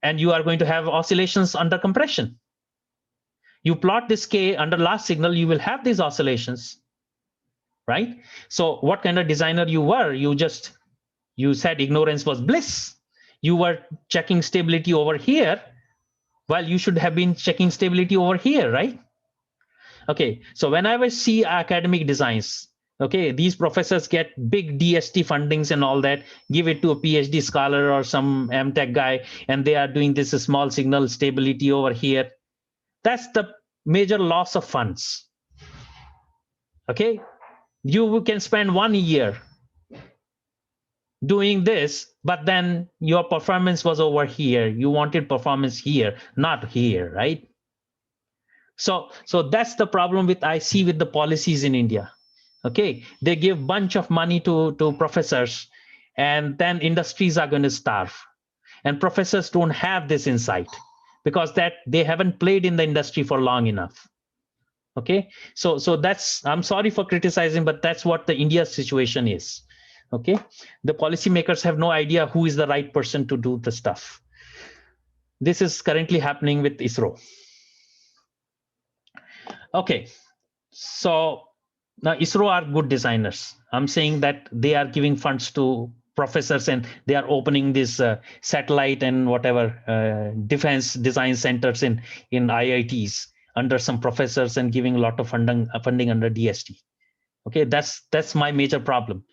and you are going to have oscillations under compression. You plot this K under last signal, you will have these oscillations, right? So what kind of designer you were? You said ignorance was bliss. You were checking stability over here, while you should have been checking stability over here, right? Okay, so whenever I see academic designs, okay, these professors get big DST fundings and all that, give it to a PhD scholar or some MTech guy, and they are doing this small signal stability over here. That's the major loss of funds. Okay, you can spend 1 year doing this, but then your performance was over here. You wanted performance here, not here, right? So that's the problem with I see with the policies in India. Okay, they give bunch of money to professors, and then industries are going to starve, and professors don't have this insight because that they haven't played in the industry for long enough. Okay, so that's, I'm sorry for criticizing, but that's what the India situation is. Okay, the policymakers have no idea who is the right person to do the stuff. This is currently happening with ISRO. Okay, so Now, ISRO are good designers. I'm saying that they are giving funds to professors and they are opening this satellite and whatever defense design centers in IITs under some professors and giving a lot of funding under DST. Okay, that's my major problem.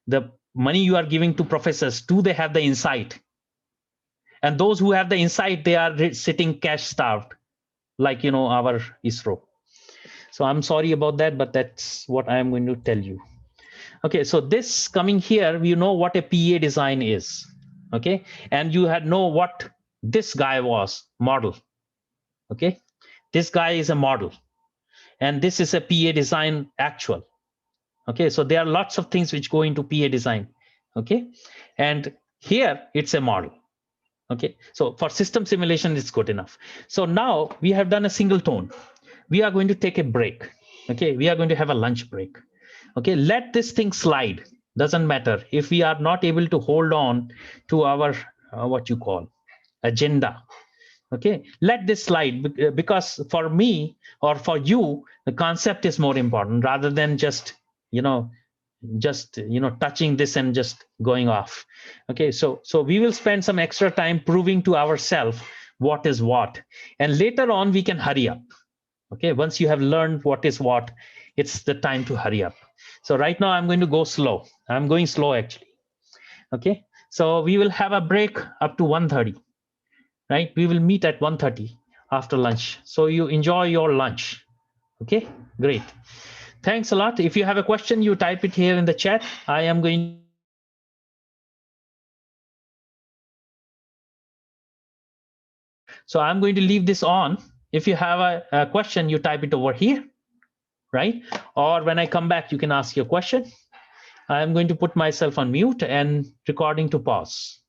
The money you are giving to professors, do they have the insight? And those who have the insight, they are sitting cash starved, like our ISRO. So I'm sorry about that, but that's what I am going to tell you. Okay, so this coming here, you know what a PA design is. Okay, and you had know what this guy was, model. Okay, this guy is a model, and this is a PA design actual. Okay, so there are lots of things which go into PA design. Okay, and here it's a model. Okay, so for system simulation, it's good enough. So now we have done a single tone. We are going to take a break. Okay, we are going to have a lunch break. Okay, let this thing slide. Doesn't matter if we are not able to hold on to our what you call agenda. Okay, let this slide, because for me or for you, the concept is more important rather than just touching this and just going off. Okay, so we will spend some extra time proving to ourselves what is what, and later on we can hurry up. Okay, once you have learned what is what, it's the time to hurry up. So right now I'm going to go slow. I'm going slow actually. Okay, so we will have a break up to 1:30, right? We will meet at 1:30 after lunch, so you enjoy your lunch. Okay, great. Thanks a lot. If you have a question, you type it here in the chat. I am going to leave this on. So I'm going to leave this on. If you have a question, you type it over here, right? Or when I come back, you can ask your question. I'm going to put myself on mute and recording to pause.